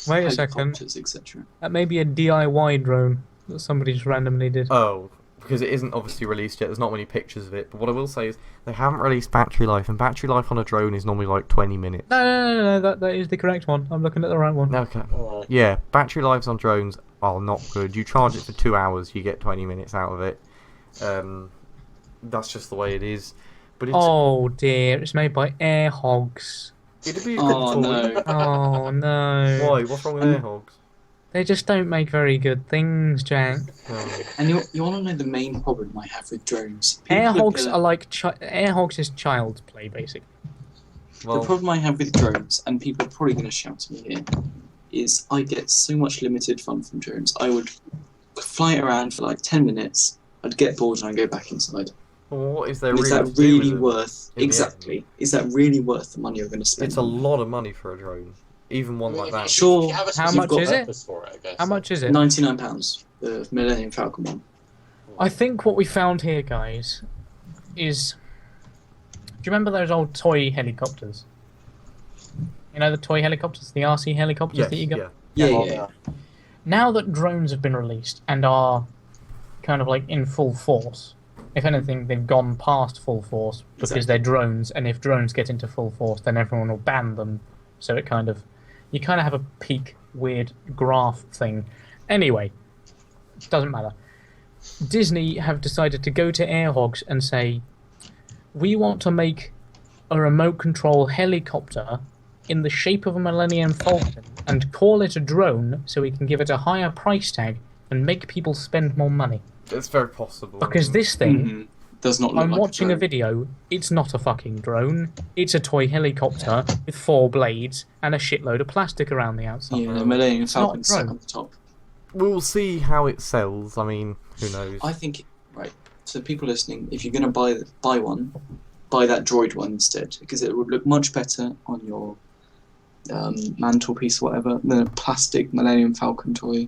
Wait a second. helicopters, etc. That may be a DIY drone that somebody just randomly did. Oh, because it isn't obviously released yet. There's not many pictures of it. But what I will say is they haven't released battery life, and battery life on a drone is normally like 20 minutes. No, that is the correct one. I'm looking at the right one. Okay. Oh, Yeah, battery lives on drones are not good. You charge it for 2 hours, you get 20 minutes out of it. That's just the way it is. But it's, Oh dear, it's made by air hogs. it'd be a good Oh toy. no! Oh no. Why? What's wrong with air hogs? They just don't make very good things, Jack. Oh. And you want to know the main problem I have with drones? Air People hogs gonna- are like air hogs is child's play, basically. The Well, problem I have with drones, and people are probably going to shout at me here, is I get so much limited fun from drones. I would fly it around for like 10 minutes, I'd get bored and I'd go back inside. what is there And really is that to do with really them? worth... in the end? Exactly. Is that really worth the money you're going to spend? It's a lot of money for a drone, even one like that. Sure. If you have a How specific much is it? purpose for I guess. How much is it? £99, the Millennium Falcon one. I think what we found here, guys, is... Do you remember those old toy helicopters? You know the toy helicopters, the RC helicopters Yes, that you got? yeah. Yeah. Now that drones have been released and are kind of like in full force, if anything, they've gone past full force because Exactly. they're drones, and if drones get into full force, then everyone will ban them. So you kind of have a peak weird graph thing. Anyway, doesn't matter. Disney have decided to go to air hogs and say, we want to make a remote control helicopter in the shape of a Millennium Falcon and call it a drone so we can give it a higher price tag and make people spend more money. It's very possible. Because this thing, Mhm. Does not look I'm like watching a drone. video, it's not a fucking drone, it's a toy helicopter with 4 blades and a shitload of plastic around the outside. Yeah, the Millennium not Falcon stuck drone. on the top. We'll see how it sells. I mean, who knows? I think, right, so people listening, if you're going to buy one, buy that droid one instead, because it would look much better on your mantelpiece or whatever than a plastic Millennium Falcon toy.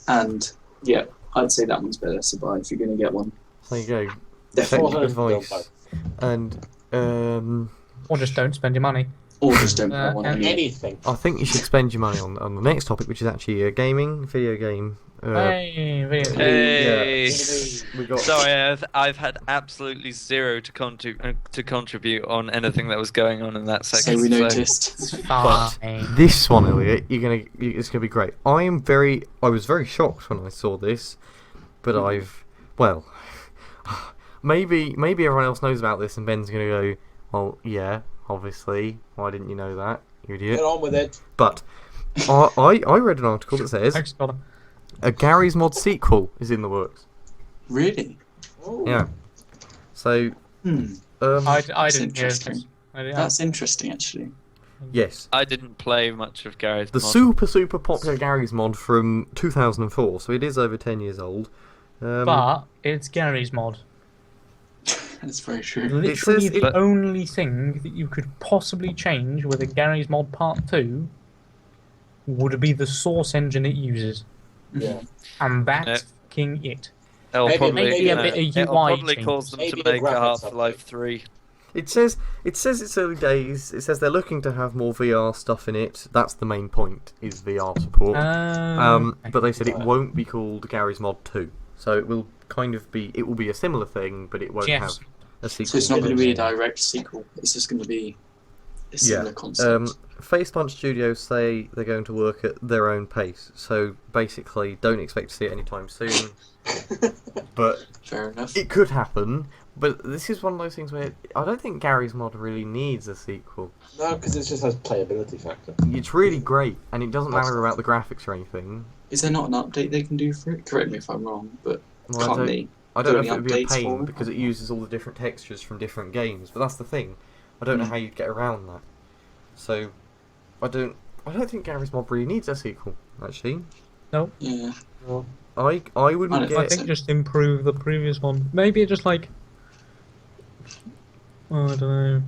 And, yeah, I'd say that one's better to buy if you're going to get one. There you go. Definitely. Technical advice. And Or just don't spend your money. Or just don't buy one. and anyway. Anything. I think you should spend your money on the next topic, which is actually gaming, video game. Hey, video. Hey. We got. Sorry, I've had absolutely zero to contribute on anything that was going on in that So section. we noticed. Fine. This one, Elliot, it's gonna be great. I was very shocked when I saw this, but maybe everyone else knows about this, and Ben's gonna go, well, yeah, obviously, why didn't you know that, you idiot? Get on with it. But I read an article that says Thanks, Connor. a Garrys Mod sequel is in the works. Really? Ooh. Yeah. So Hmm. I That's didn't hear interesting. this. That's interesting, actually. Yes. I didn't play much of Garrys The Mod. super popular Garrys Mod from 2004, so it is over 10 years old. But it's Garry's Mod. That's very true. Literally says the it- only thing that you could possibly change with a Garry's Mod Part 2 would be the source engine it uses. Yeah. And that's Yeah. fucking it. It'll Maybe- probably, maybe a bit of it'll UI probably change. cause them Maybe to the make a graphics Half-Life update. 3. It says it's early days. It says they're looking to have more VR stuff in it. That's the main point, is VR support. But they said it won't be called Garry's Mod 2. So it will kind of be, it will be a similar thing, but it won't Yes. have a sequel. So it's not going to be a direct sequel. It's just going to be a similar concept. Facepunch Studios say they're going to work at their own pace. So basically, don't expect to see it anytime soon. But Fair enough. it could happen. But this is one of those things where I don't think Garry's Mod really needs a sequel. No, because it just has playability factor. It's really great, and it doesn't matter about the graphics or anything. Is there not an update they can do for it? Correct me if I'm wrong, but Well, can't they? I don't know do if it any would be a updates for pain it? because it uses all the different textures from different games. But that's the thing. I don't know how you'd get around that. So I don't think Garry's Mod really needs a sequel. Actually, Yeah. I wouldn't I get. I think just improve the previous one. Maybe it just like... Oh, I don't know.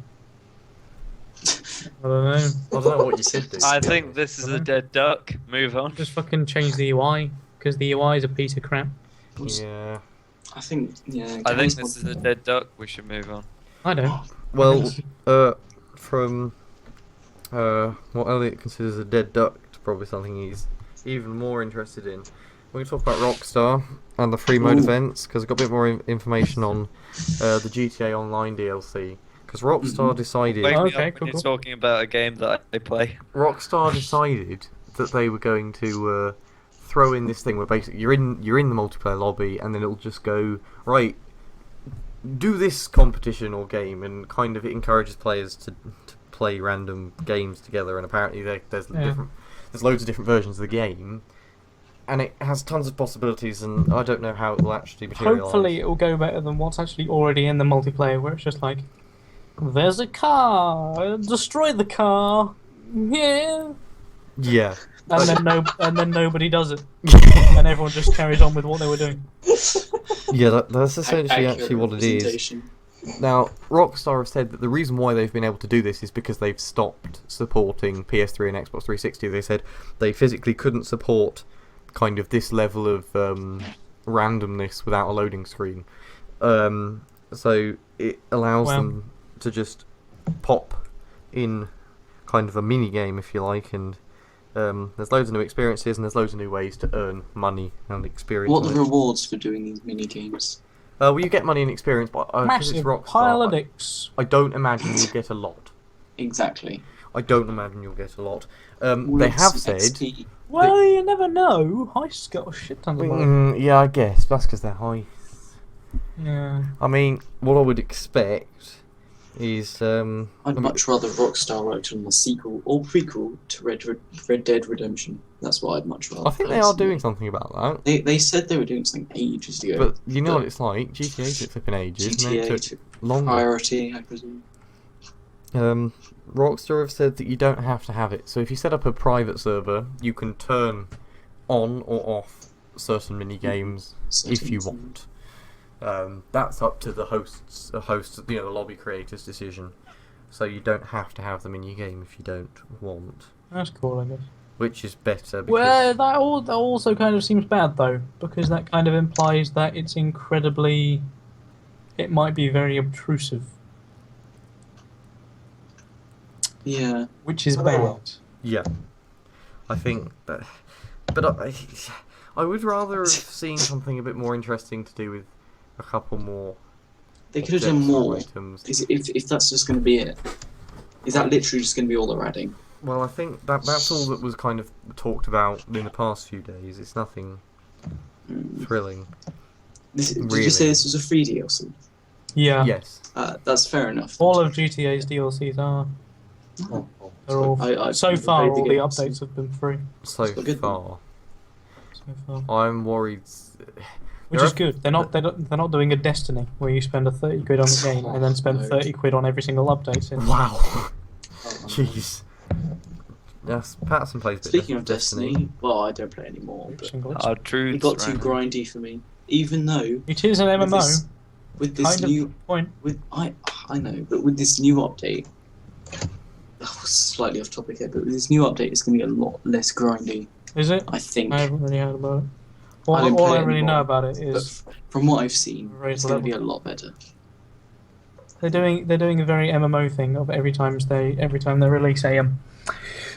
I don't know. I don't know what you could do. I think this is a dead duck. Move on. Just fucking change the UI, because the UI is a piece of crap. Yeah. I think, yeah. I think Garry's this is Mod- a dead duck. We should move on. I don't. Well, from what Elliot considers a dead duck to probably something he's even more interested in. We're going to talk about Rockstar and the free mode Ooh. events because I've got a bit more information on the GTA Online DLC. Because Rockstar decided, Wake me Okay, up cool, when cool. you're talking about a game that I play. Rockstar decided that they were going to throw in this thing where basically you're in the multiplayer lobby and then it'll just go right. Do this competition or game, and kind of it encourages players to play random games together. And apparently there's loads of different versions of the game, and it has tons of possibilities. And I don't know how it will actually materialise. Hopefully it will go better than what's actually already in the multiplayer, where it's just like, there's a car, destroy the car, yeah, Yeah. and then nobody does it, and everyone just carries on with what they were doing. Yeah, that's essentially accurate actually what it is. representation. Now, Rockstar have said that the reason why they've been able to do this is because they've stopped supporting PS3 and Xbox 360. They said they physically couldn't support kind of this level of randomness without a loading screen. So it allows Well. them to just pop in kind of a mini game, if you like, and there's loads of new experiences and there's loads of new ways to earn money and experience. What are on the it. rewards for doing these mini games? Well, you get money and experience, but because it's Massive pile of Rockstar, dicks. I don't imagine you'll get a lot. Exactly. I don't imagine you'll get a lot. Will They it have said... XP? Well, you never know. Heist's got a shit ton of money. Yeah, I guess. That's because they're high. Yeah. I mean, what I would expect is... I'd much rather Rockstar worked on the sequel or prequel to Red Dead Redemption. That's what I'd much rather. I think they are doing something about that. They said they were doing something ages ago. But you know what it's like. GTA took flipping ages, and GTA it took took longer. priority, I presume. Rockstar have said that you don't have to have it. So if you set up a private server, you can turn on or off certain mini games if you want. That's up to the host, the lobby creator's decision. So you don't have to have the mini game if you don't want, That's cool, I guess. which is better. Because, Well, that also kind of seems bad, though, because that kind of implies that it's incredibly... It might be very obtrusive, Yeah. which is Oh, bad. well. yeah, I think that. But I would rather have seen something a bit more interesting to do with a couple more. They could have done objects or more. items. If that's just going to be it. Is that literally just going to be all they're adding? Well, I think that's all that was kind of talked about in the past few days. It's nothing thrilling. Did Really? you say this was a free DLC? Yeah. Yes. That's fair enough. All of GTA's DLCs are. Oh, They're all. I So never far, played all the game, updates have been free. So Still good, far, So far. I'm worried. Which is good. They're not doing a Destiny where you spend a 30 quid on the game and then spend 30 quid on every single update. Since. Wow. Oh, Jeez. Yes, Pattinson plays. Speaking of Destiny, well, I don't play anymore. But Hard truths. it got too grindy for me. Even though it is an MMO. With this new point. I know, but with this new update, slightly off topic here, but with this new update, it's going to be a lot less grindy. Is it? I think. I haven't really heard about it. All I really know about it is. But from what I've seen, it's going to be a lot better. They're doing a very MMO thing of every time they release a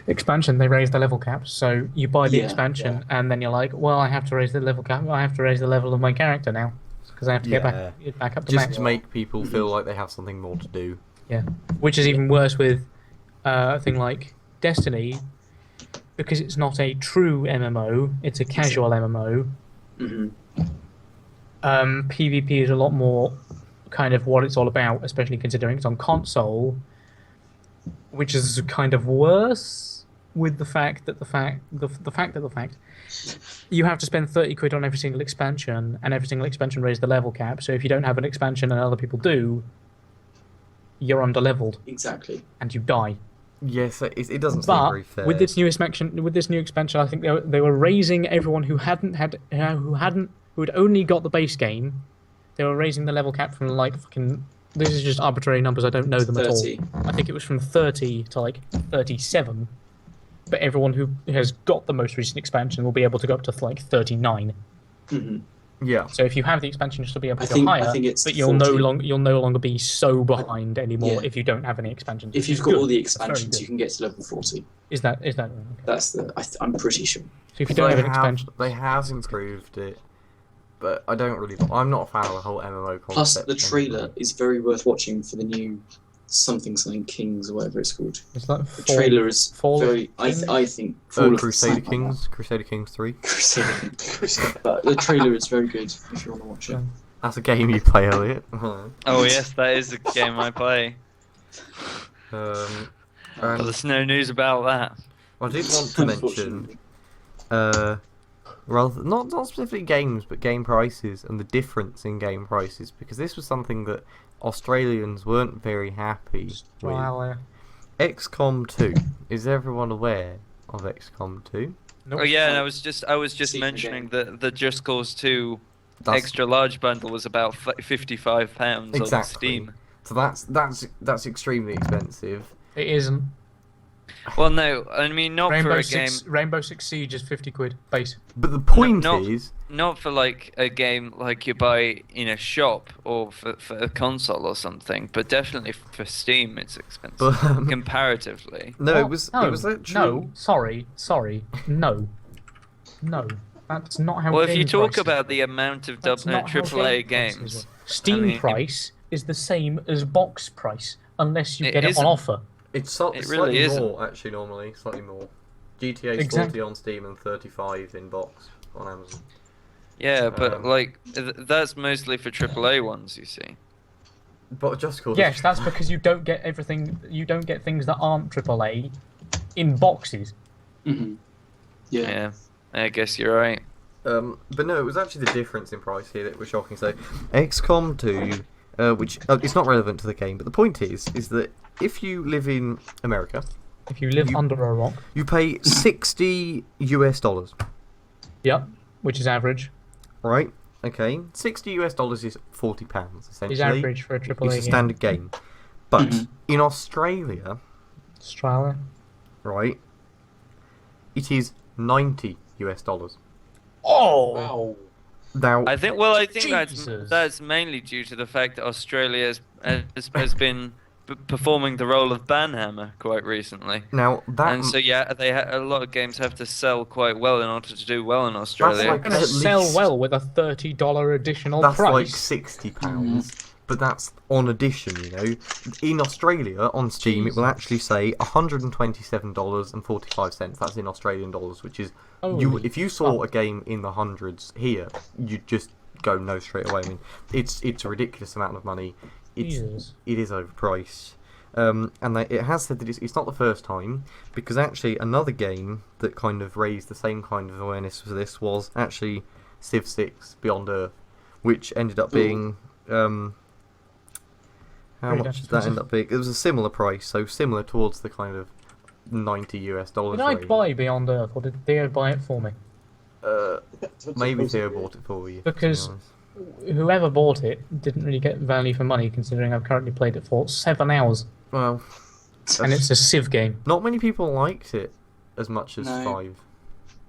expansion, they raise the level caps. So you buy the expansion, and then you're like, well, I have to raise the level cap. I have to raise the level of my character now because I have to get back up to max. Just to make people feel like they have something more to do. Yeah, which is even worse with a thing like Destiny, because it's not a true MMO; it's a casual MMO. PvP is a lot more kind of what it's all about, especially considering it's on console, which is kind of worse with the fact that you have to spend 30 quid on every single expansion, and every single expansion raises the level cap. So if you don't have an expansion and other people do, you're under-leveled. Exactly. And you die. Yes, it doesn't seem very fair. With this new expansion, I think they were raising everyone who had only got the base game. They were raising the level cap from like fucking. This is just arbitrary numbers. I don't know them 30. at all. I think it was from 30 to like 37. But everyone who has got the most recent expansion will be able to go up to like 39. Yeah. So if you have the expansion, you'll still be able to go higher. I think it's but you'll no longer be so behind anymore if you don't have any expansions. If you've got all the expansions, you can get to level 40. Is that right? Okay. That's I'm pretty sure. So if you don't have an expansion, they have improved it. But I don't really. I'm not a fan of the whole MMO concept. Plus, the trailer is very worth watching for the new something Kings or whatever it's called. It's like the trailer is very. I think. Crusader Kings 3. Crusader Kings. But the trailer is very good if you want to watch it. That's a game you play, Elliot. Oh yes, that is a game I play. But there's no news about that. I did want to mention. Rather not specifically games, but game prices and the difference in game prices, because this was something that Australians weren't very happy with. XCOM 2. Is everyone aware of XCOM 2? Nope. Oh yeah, and I was just mentioning that the Just Cause 2 extra large bundle was about £55 on Steam. So that's extremely expensive. It isn't. Well, no, I mean not for a game. Rainbow Six Siege is 50 quid base. But the point is, not for like a game like you buy in a shop or for a console or something, but definitely for Steam it's expensive comparatively. No, What? it was literally. No, sorry, no, that's not how. Well, if you talk prices about the amount of That's not how AAA game prices games, work. Steam price is the same as box price unless you get it on offer. It's slightly more, actually, normally. Slightly more. GTA is 40 on Steam and 35 in box on Amazon. Yeah, but that's mostly for AAA ones, you see. But Just Cause. Yes, that's because you don't get everything. You don't get things that aren't AAA in boxes. Yeah, I guess you're right. But no, it was actually the difference in price here that was shocking. So, XCOM 2, which it's not relevant to the game, but the point is that if you live in America, if you live under a rock, you pay $60 US. Yep, which is average. Right. Okay. $60 US is £40 essentially. Is average for a AAA It's a standard game. But in Australia, right, it is $90 US. Oh. Wow. Now, I think that's mainly due to the fact that Australia has been performing the role of banhammer quite recently. Now that a lot of games have to sell quite well in order to do well in Australia. That's going to sell well with a $30 additional price. That's like £60. But that's on addition, you know. In Australia, on Steam, it will actually say $127.45. That's in Australian dollars, which is if you saw a game in the hundreds here, you'd just go no straight away. I mean, it's a ridiculous amount of money. It is overpriced. And it has said that it's not the first time, because actually another game that kind of raised the same kind of awareness for this was actually Civ 6 Beyond Earth, which ended up being how Very much did that end up being? It was a similar price, so similar towards the kind of $90 Did I range. buy Beyond Earth, or did Theo buy it for me? Maybe Theo bought it for you. Because to be honest. whoever bought it didn't really get value for money, considering I've currently played it for 7 hours, Well, and it's a Civ game. not many people liked it as much as No. 5.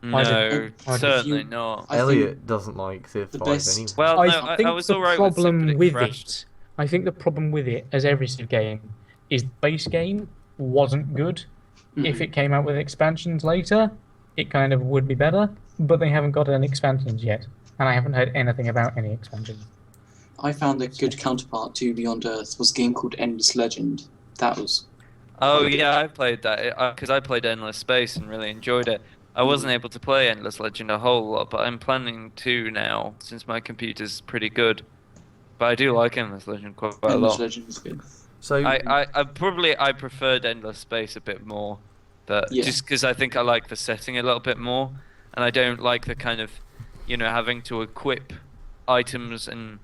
I No, did- I did. certainly You- not. I Elliot doesn't like Civ the 5 best- anyway. Well, I no, think I was the alright with problem Civ, but it with crashed. it, I think the problem with it, as every Civ game, is the base game wasn't good. If it came out with expansions later, it kind of would be better, but they haven't got any expansions yet, and I haven't heard anything about any expansions. I found a good counterpart to Beyond Earth was a game called Endless Legend. That was Oh quite good. yeah, I played that because I played Endless Space and really enjoyed it. I wasn't able to play Endless Legend a whole lot, but I'm planning to now since my computer's pretty good. But I do like Endless Legend quite a Endless lot. Legend is good. So I preferred Endless Space a bit more, but Yeah. just because I think I like the setting a little bit more, and I don't like the kind of, having to equip items and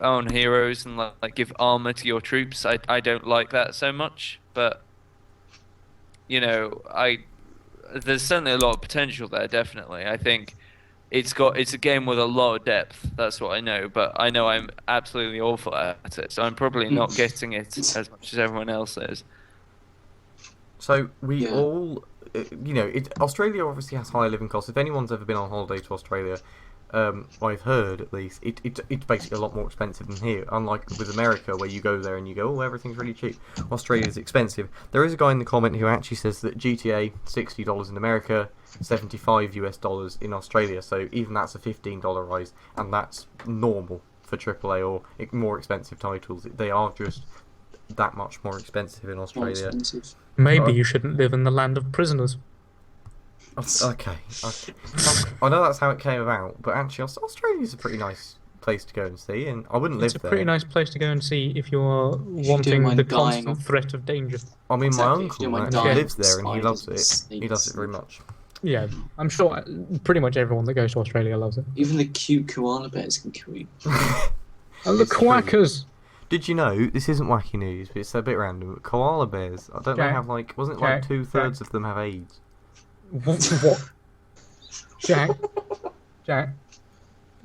own heroes and like give armor to your troops. I don't like that so much, but there's certainly a lot of potential there. Definitely, I think it's a game with a lot of depth. That's what I know, but I know I'm absolutely awful at it, so I'm probably not getting it as much as everyone else is. So we Yeah. all, Australia obviously has higher living costs. If anyone's ever been on holiday to Australia, I've heard at least, it's basically a lot more expensive than here. Unlike with America, where you go there and you go, oh, everything's really cheap. Australia's expensive. There is a guy in the comment who actually says that GTA $60 in America, $75 in Australia. So even that's a $15 rise, and that's normal for AAA or more expensive titles. They are just that much more expensive in More Australia. expensive. Maybe you shouldn't live in the land of prisoners. Okay. I know that's how it came about, but actually Australia's a pretty nice place to go and see, and I wouldn't It's live a pretty there. nice place to go and see if you're don't wanting mind the dying constant of- threat of danger. I mean, Exactly, my if you uncle don't mind actually dying lives of there, and he spiders loves and it. He loves it snakes very and- much. Yeah, I'm sure pretty much everyone that goes to Australia loves it. Even the cute koala bears can kill you. And the It's true. quackers! Did you know, this isn't wacky news, but it's a bit random, but koala bears, I don't know, Jack, have wasn't it like Jack, 2/3 of them have AIDS? What? Jack?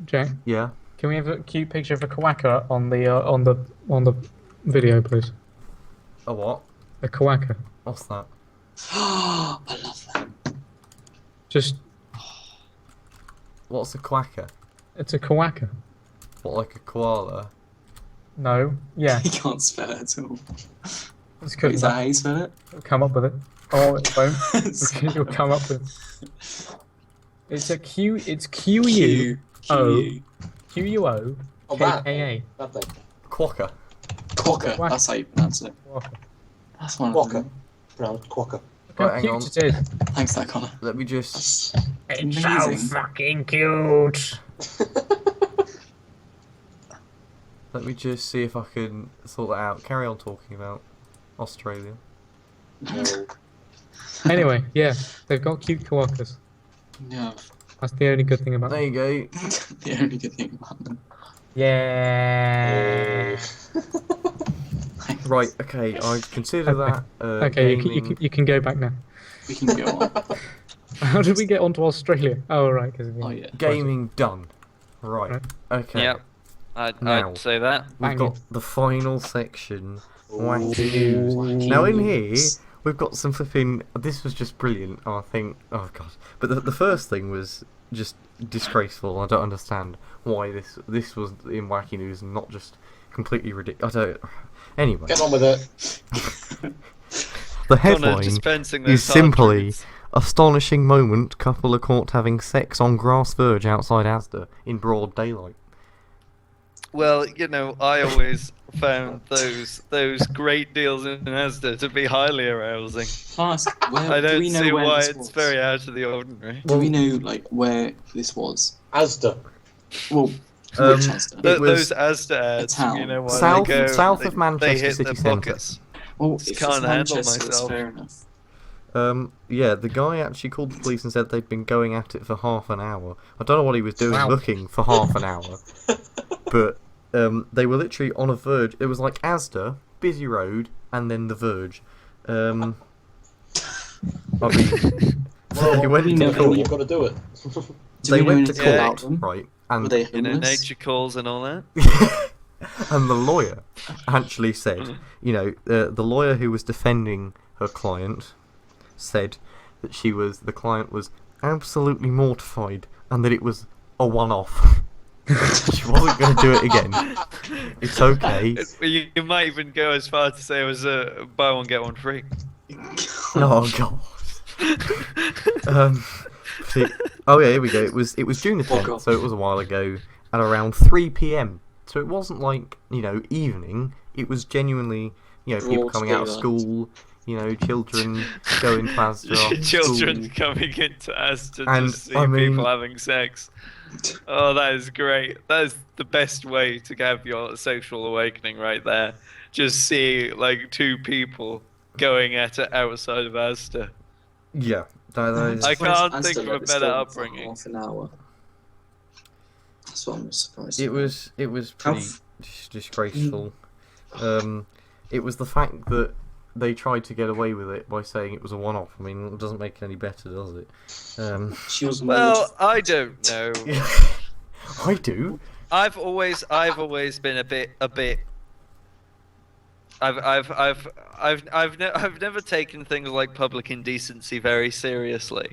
Jack? Yeah? Can we have a cute picture of a quacker on the video, please? A what? A quacker. Oh, What's that? I love that. Just, What's a quacker? it's a quacker. What, like a koala? No, yeah, He can't spell it at all. it's good. Is that how you spell it? Come up with it. Oh, it won't. Because you'll come up with. It's a Q. It's Q-U. O. Q. Q-U-O. Oh, that. K-A-A. That thing. Quacker. Quokka. Quack. That's how you pronounce it. Quacker. That's one of Quokka. them. Pronounced quokka. Look Right, how hang cute on. it is. Thanks, that Connor. Let me just... It's Amazing. so fucking cute. Let me just see if I can sort that out. Carry on talking about Australia. No. Anyway, yeah, they've got cute quackers. Yeah. That's the only good thing about There them. you go. The only good thing about them. Yeah. Right, okay, I consider Okay. that Okay, gaming... you can go back now. We can go on. How did we get onto Australia? Oh, right, because Oh, yeah. Gaming done. Right. Right. Okay. Yep, Now. I'd say that. We've Banging. got the final section, wacky news. Now in here, we've got some flipping... This was just brilliant, I think. Oh, God. But the first thing was just disgraceful. I don't understand why this was in wacky news and not just completely ridiculous. I don't... Anyway, Get on with it. the Connor headline dispensing is those hard simply... drinks. Astonishing moment, couple are caught having sex on grass verge outside Asda in broad daylight. Well, I always found those great deals in Asda to be highly arousing. Ask, where, I do don't we know see where why this it's was? very out of the ordinary. Do we know, like, where this was? Asda. Well, Um, which Asda? It was Those Asda ads, town. while South they go, of they Manchester hit City their Centre. pockets. Well, just if can't it's handle Manchester, it's myself. fair enough. Yeah, the guy actually called the police and said they'd been going at it for half an hour. I don't know what he was doing looking for half an hour. But they were literally on a verge. It was like Asda, busy road, and then the verge. I mean, Well, they went you to know court. you've got to do it. They went to anything about court, them? right? Were And they homeless? nature calls and all that. and the lawyer actually said, the lawyer who was defending her client said that the client was absolutely mortified and that it was a one-off. She wasn't going to do it again. It's okay. You might even go as far to say it was a buy one get one free. Oh god. Oh yeah, here we go. It was June the 10th, so it was a while ago, at around 3 p.m. So it wasn't like evening. It was genuinely people Broad coming out of daylight. school. Children going to Asda after Children school. coming into Asda And, to see I mean- people having sex. Oh, that is great. That is the best way to have your sexual awakening right there. Just see like two people going at it outside of Asda. Yeah, that is. I can't Asda think of a let this better go on for upbringing. Half an hour. That's what I'm surprised. It about. was pretty disgraceful. It was the fact that they tried to get away with it by saying it was a one-off. I mean, it doesn't make it any better, does it? She was Well, I don't know. I do. I've always been a bit. I've never taken things like public indecency very seriously.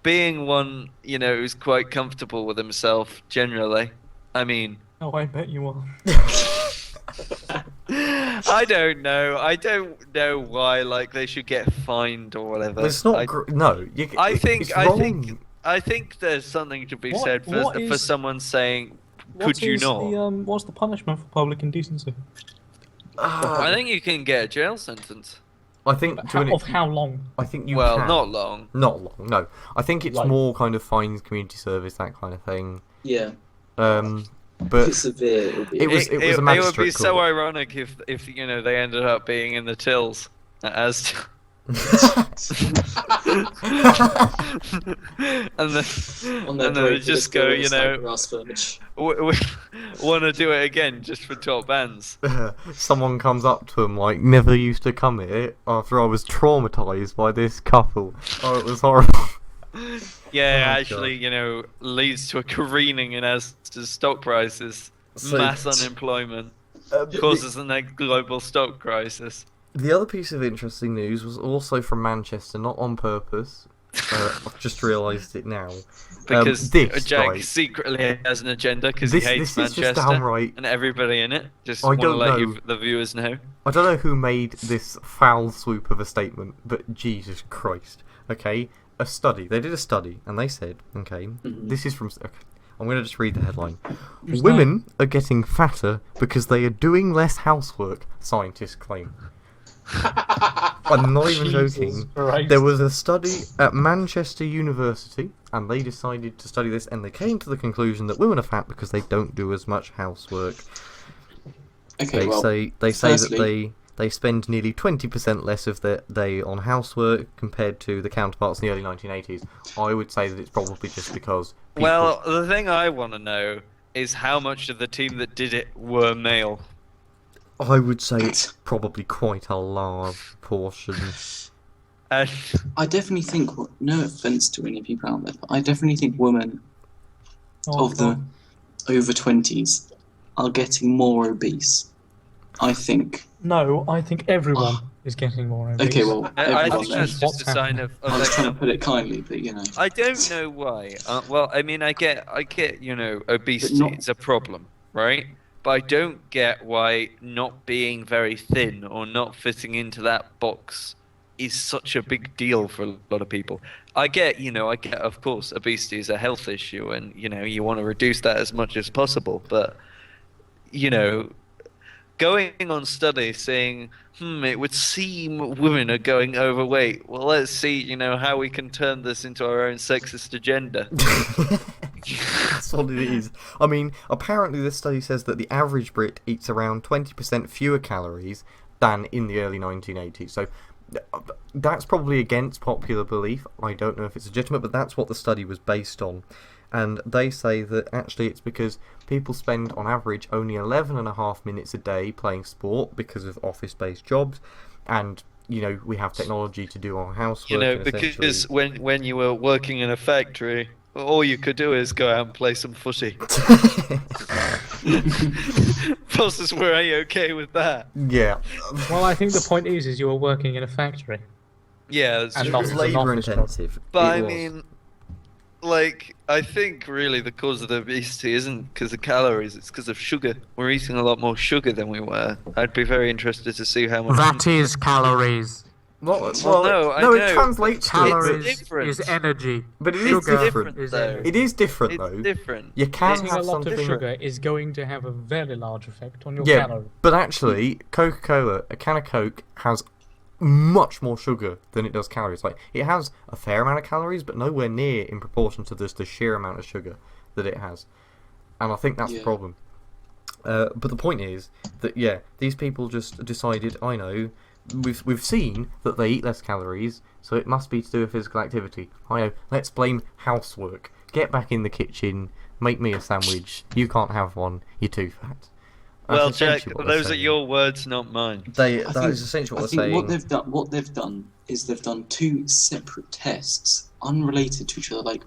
Being one, who's quite comfortable with himself generally. I mean, Oh, I bet you are. I don't know. I don't know why they should get fined or whatever. It's not. No, I think it's I wrong. think I think there's something to be said for someone saying, "Could you not?" What's the punishment for public indecency? I think you can get a jail sentence. I think Of how long? I think you Well, can. not long. Not long. No, I think it's more kind of fines, community service, that kind of thing. Yeah. But If it's severe, it'll be. It was a It would magistrate be so court. ironic if they ended up being in the tills as. and then, on their and then break, they just they go, like grass furniture. we want to do it again just for top bands. Someone comes up to him like, never used to come here after I was traumatized by this couple. Oh, it was horrible. Yeah, Oh my actually, leads to a careening in Asda's stock prices, So- mass unemployment, causes a global stock crisis. The other piece of interesting news was also from Manchester, not on purpose. I've just realised it now. Because this, Jack right, secretly has an agenda because he this hates is just Manchester downright. and everybody in it. Just I want to don't let know. the viewers know. I don't know who made this foul swoop of a statement, but Jesus Christ. Okay, a study. They did a study, and they said, okay, this is from. Okay, I'm going to just read the headline. Women are getting fatter because they are doing less housework, scientists claim. I'm not even joking. Christ. There was a study at Manchester University, and they decided to study this, and they came to the conclusion that women are fat because they don't do as much housework. Okay, They well, say firstly- that they spend nearly 20% less of their day on housework compared to the counterparts in the early 1980s. I would say that it's probably just because people... Well, the thing I want to know is how much of the team that did it were male. I would say it's probably quite a large portion. And I definitely think, no offense to any people out there, but I definitely think women of the over 20s are getting more obese. I think. No, I think everyone is getting more obese. Okay, well, I everyone think then. that's just a sign of I was trying to like, put it kindly, but I don't know why. Well, I mean, I get, obesity not- is a problem, right? But I don't get why not being very thin or not fitting into that box is such a big deal for a lot of people. I get, of course, obesity is a health issue, and you want to reduce that as much as possible. But going on studies saying, it would seem women are going overweight. Well, let's see, how we can turn this into our own sexist agenda. That's what it is. I mean, apparently this study says that the average Brit eats around 20% fewer calories than in the early 1980s. So That's probably against popular belief. I don't know if it's legitimate, but that's what the study was based on. And they say that actually it's because people spend on average only 11.5 minutes a day playing sport because of office-based jobs, and we have technology to do our housework. Because when you were working in a factory, all you could do is go out and play some footy. Bosses were okay with that. Yeah. Well, I think the point is you were working in a factory. Yeah, that's And true. It was not as an labour office intensive. But It I was. mean, I think really the cause of the obesity isn't because of calories, it's because of sugar. We're eating a lot more sugar than we were. I'd be very interested to see how much... That is calories. Well, no, I it know, translates to it, Calories different. is energy. but it is Sugar different. is though. energy. It is different, It's though. different. You can Eating have a lot something of sugar is going to have a very large effect on your Yeah, calories. but actually, Coca-Cola, a can of Coke, has much more sugar than it does calories. Like, it has a fair amount of calories, but nowhere near in proportion to just the sheer amount of sugar that it has. And I think that's the Yeah. problem. But the point is that, yeah, these people just decided, I know, we've seen that they eat less calories, so it must be to do with physical activity. I know, let's blame housework. Get back in the kitchen, make me a sandwich. You can't have one, you're too fat. That's Well, Jack, essentially what they're those are saying. your words, not mine. That think- is essentially I what they're think saying. what they've done is they've done two separate tests, unrelated to each other. Like,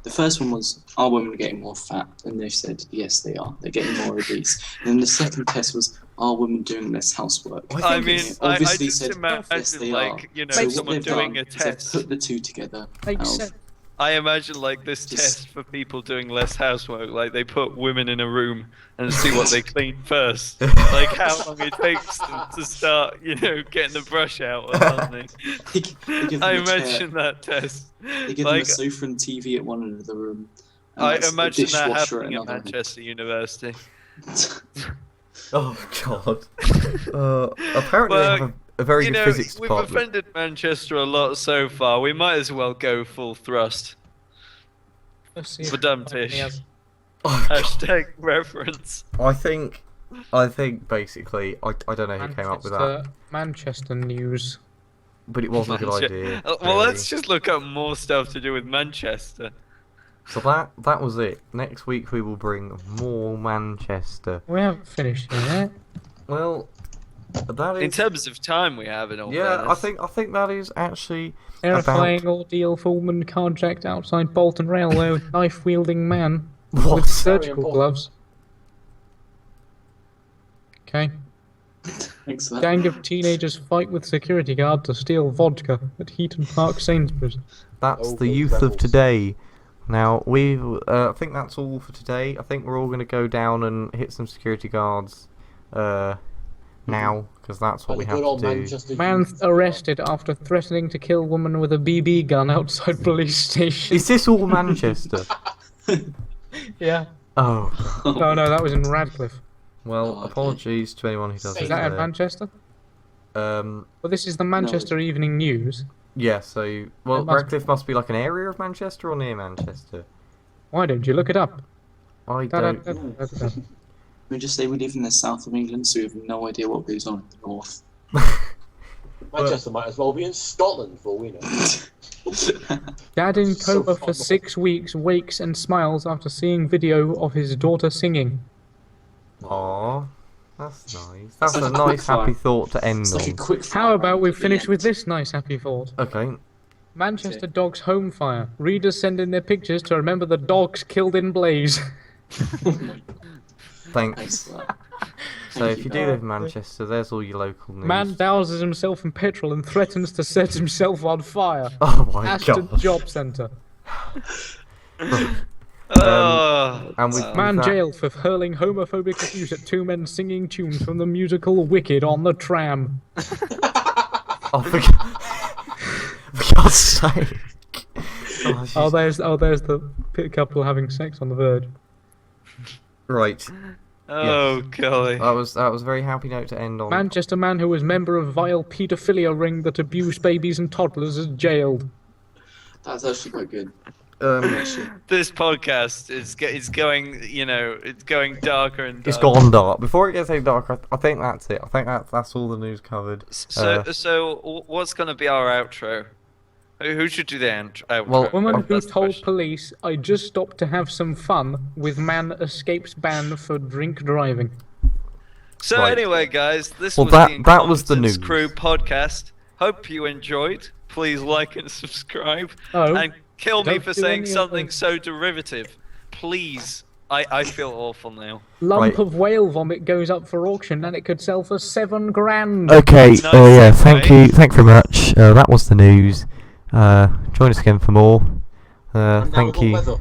the first one was, are women getting more fat? And they've said, yes, they are. They're getting more obese. And then the second test was, are women doing less housework? I mean, it's I obviously just said, imagine, yes, they are. So what someone they've doing done a is test. they've put the two together. Makes out of- sense. I imagine this Just- test for people doing less housework. Like they put women in a room and see what they clean first. Like how long it takes them to start, getting the brush out or something. They give them I a chair. imagine that test. They give them a Like sofa and TV at one end of the room. and I that's a imagine that dishwasher happening at another end. Manchester University. Oh god. Apparently Well, they have a very good physics we've department. offended Manchester a lot so far. We might as well go full thrust. Let's see For if dumb somebody tish. has- Oh, God. Hashtag reference. I think basically, I don't know who came up with that, Manchester news. but it wasn't a good idea. Well, really. let's just look up more stuff to do with Manchester. So that was it. Next week we will bring more Manchester. We haven't finished yet. Well, that is. In terms of time, we have it all. Yeah, I think that is actually Terrifying ordeal for woman carjacked outside Bolton Railway with knife-wielding man what. with surgical important. gloves. Okay. Thanks for that. Gang of teenagers fight with security guard to steal vodka at Heaton Park Sainsbury's. That's Oh, the those youth of rebels. today. Now I think that's all for today. I think we're all going to go down and hit some security guards now, because that's what we have to do. Man arrested after threatening to kill woman with a BB gun outside police station. Is this all Manchester? Yeah. Oh, No, that was in Radcliffe. well, Oh, okay. apologies to anyone who does Is Is that in there. Manchester? Well, this is the Manchester Evening News. yeah, so, well, It must- Radcliffe must be like an area of Manchester or near Manchester? Why don't you look it up? I don't. Da-da-da-da-da. We just say we live in the south of England, so we have no idea what goes on in the north. Manchester might as well be in Scotland for all we know. Dad in So coma for fun. 6 weeks wakes and smiles after seeing video of his daughter singing. Aw, that's nice. That's like a a nice, quick fire. happy thought to end It's like a on. quick How fire about round we at the finish with end. this nice happy thought? Okay. Manchester dog's home fire. Readers send in their pictures to remember the dogs killed in blaze. Thanks. Thanks for that. So Thank if you. you do live in Manchester, there's all your local news. Man douses himself in petrol and threatens to set himself on fire. Oh my Aston god. Job Centre. Oh, And with Man that, jailed for hurling homophobic abuse at two men singing tunes from the musical Wicked on the tram. Oh, for God's sake. Oh, Oh, there's the couple having sex on the verge. right. oh, golly. That was a very happy note to end on. Manchester man who was member of vile paedophilia ring that abused babies and toddlers is jailed. That's actually quite good. This podcast is going, it's going darker and darker. It's gone dark. Before it gets any darker, I think that's it. I think that's all the news covered. So what's going to be our outro? Who should do the outro? Well, Woman who That's the told question. police, "I just stopped to have some fun," with man escapes ban for drink driving. So Right. anyway, guys, this Well, was that was the Incompetence news. Crew podcast. Hope you enjoyed. Please like and subscribe. Oh, And kill me don't for do saying any of something those. so derivative. Please. I feel awful now. Lump Right. of whale vomit goes up for auction and it could sell for $7,000. Okay, Nice yeah, thank segue. you. Thank you very much. That was the news. Join us again for more. Thank And now we've got you. weather.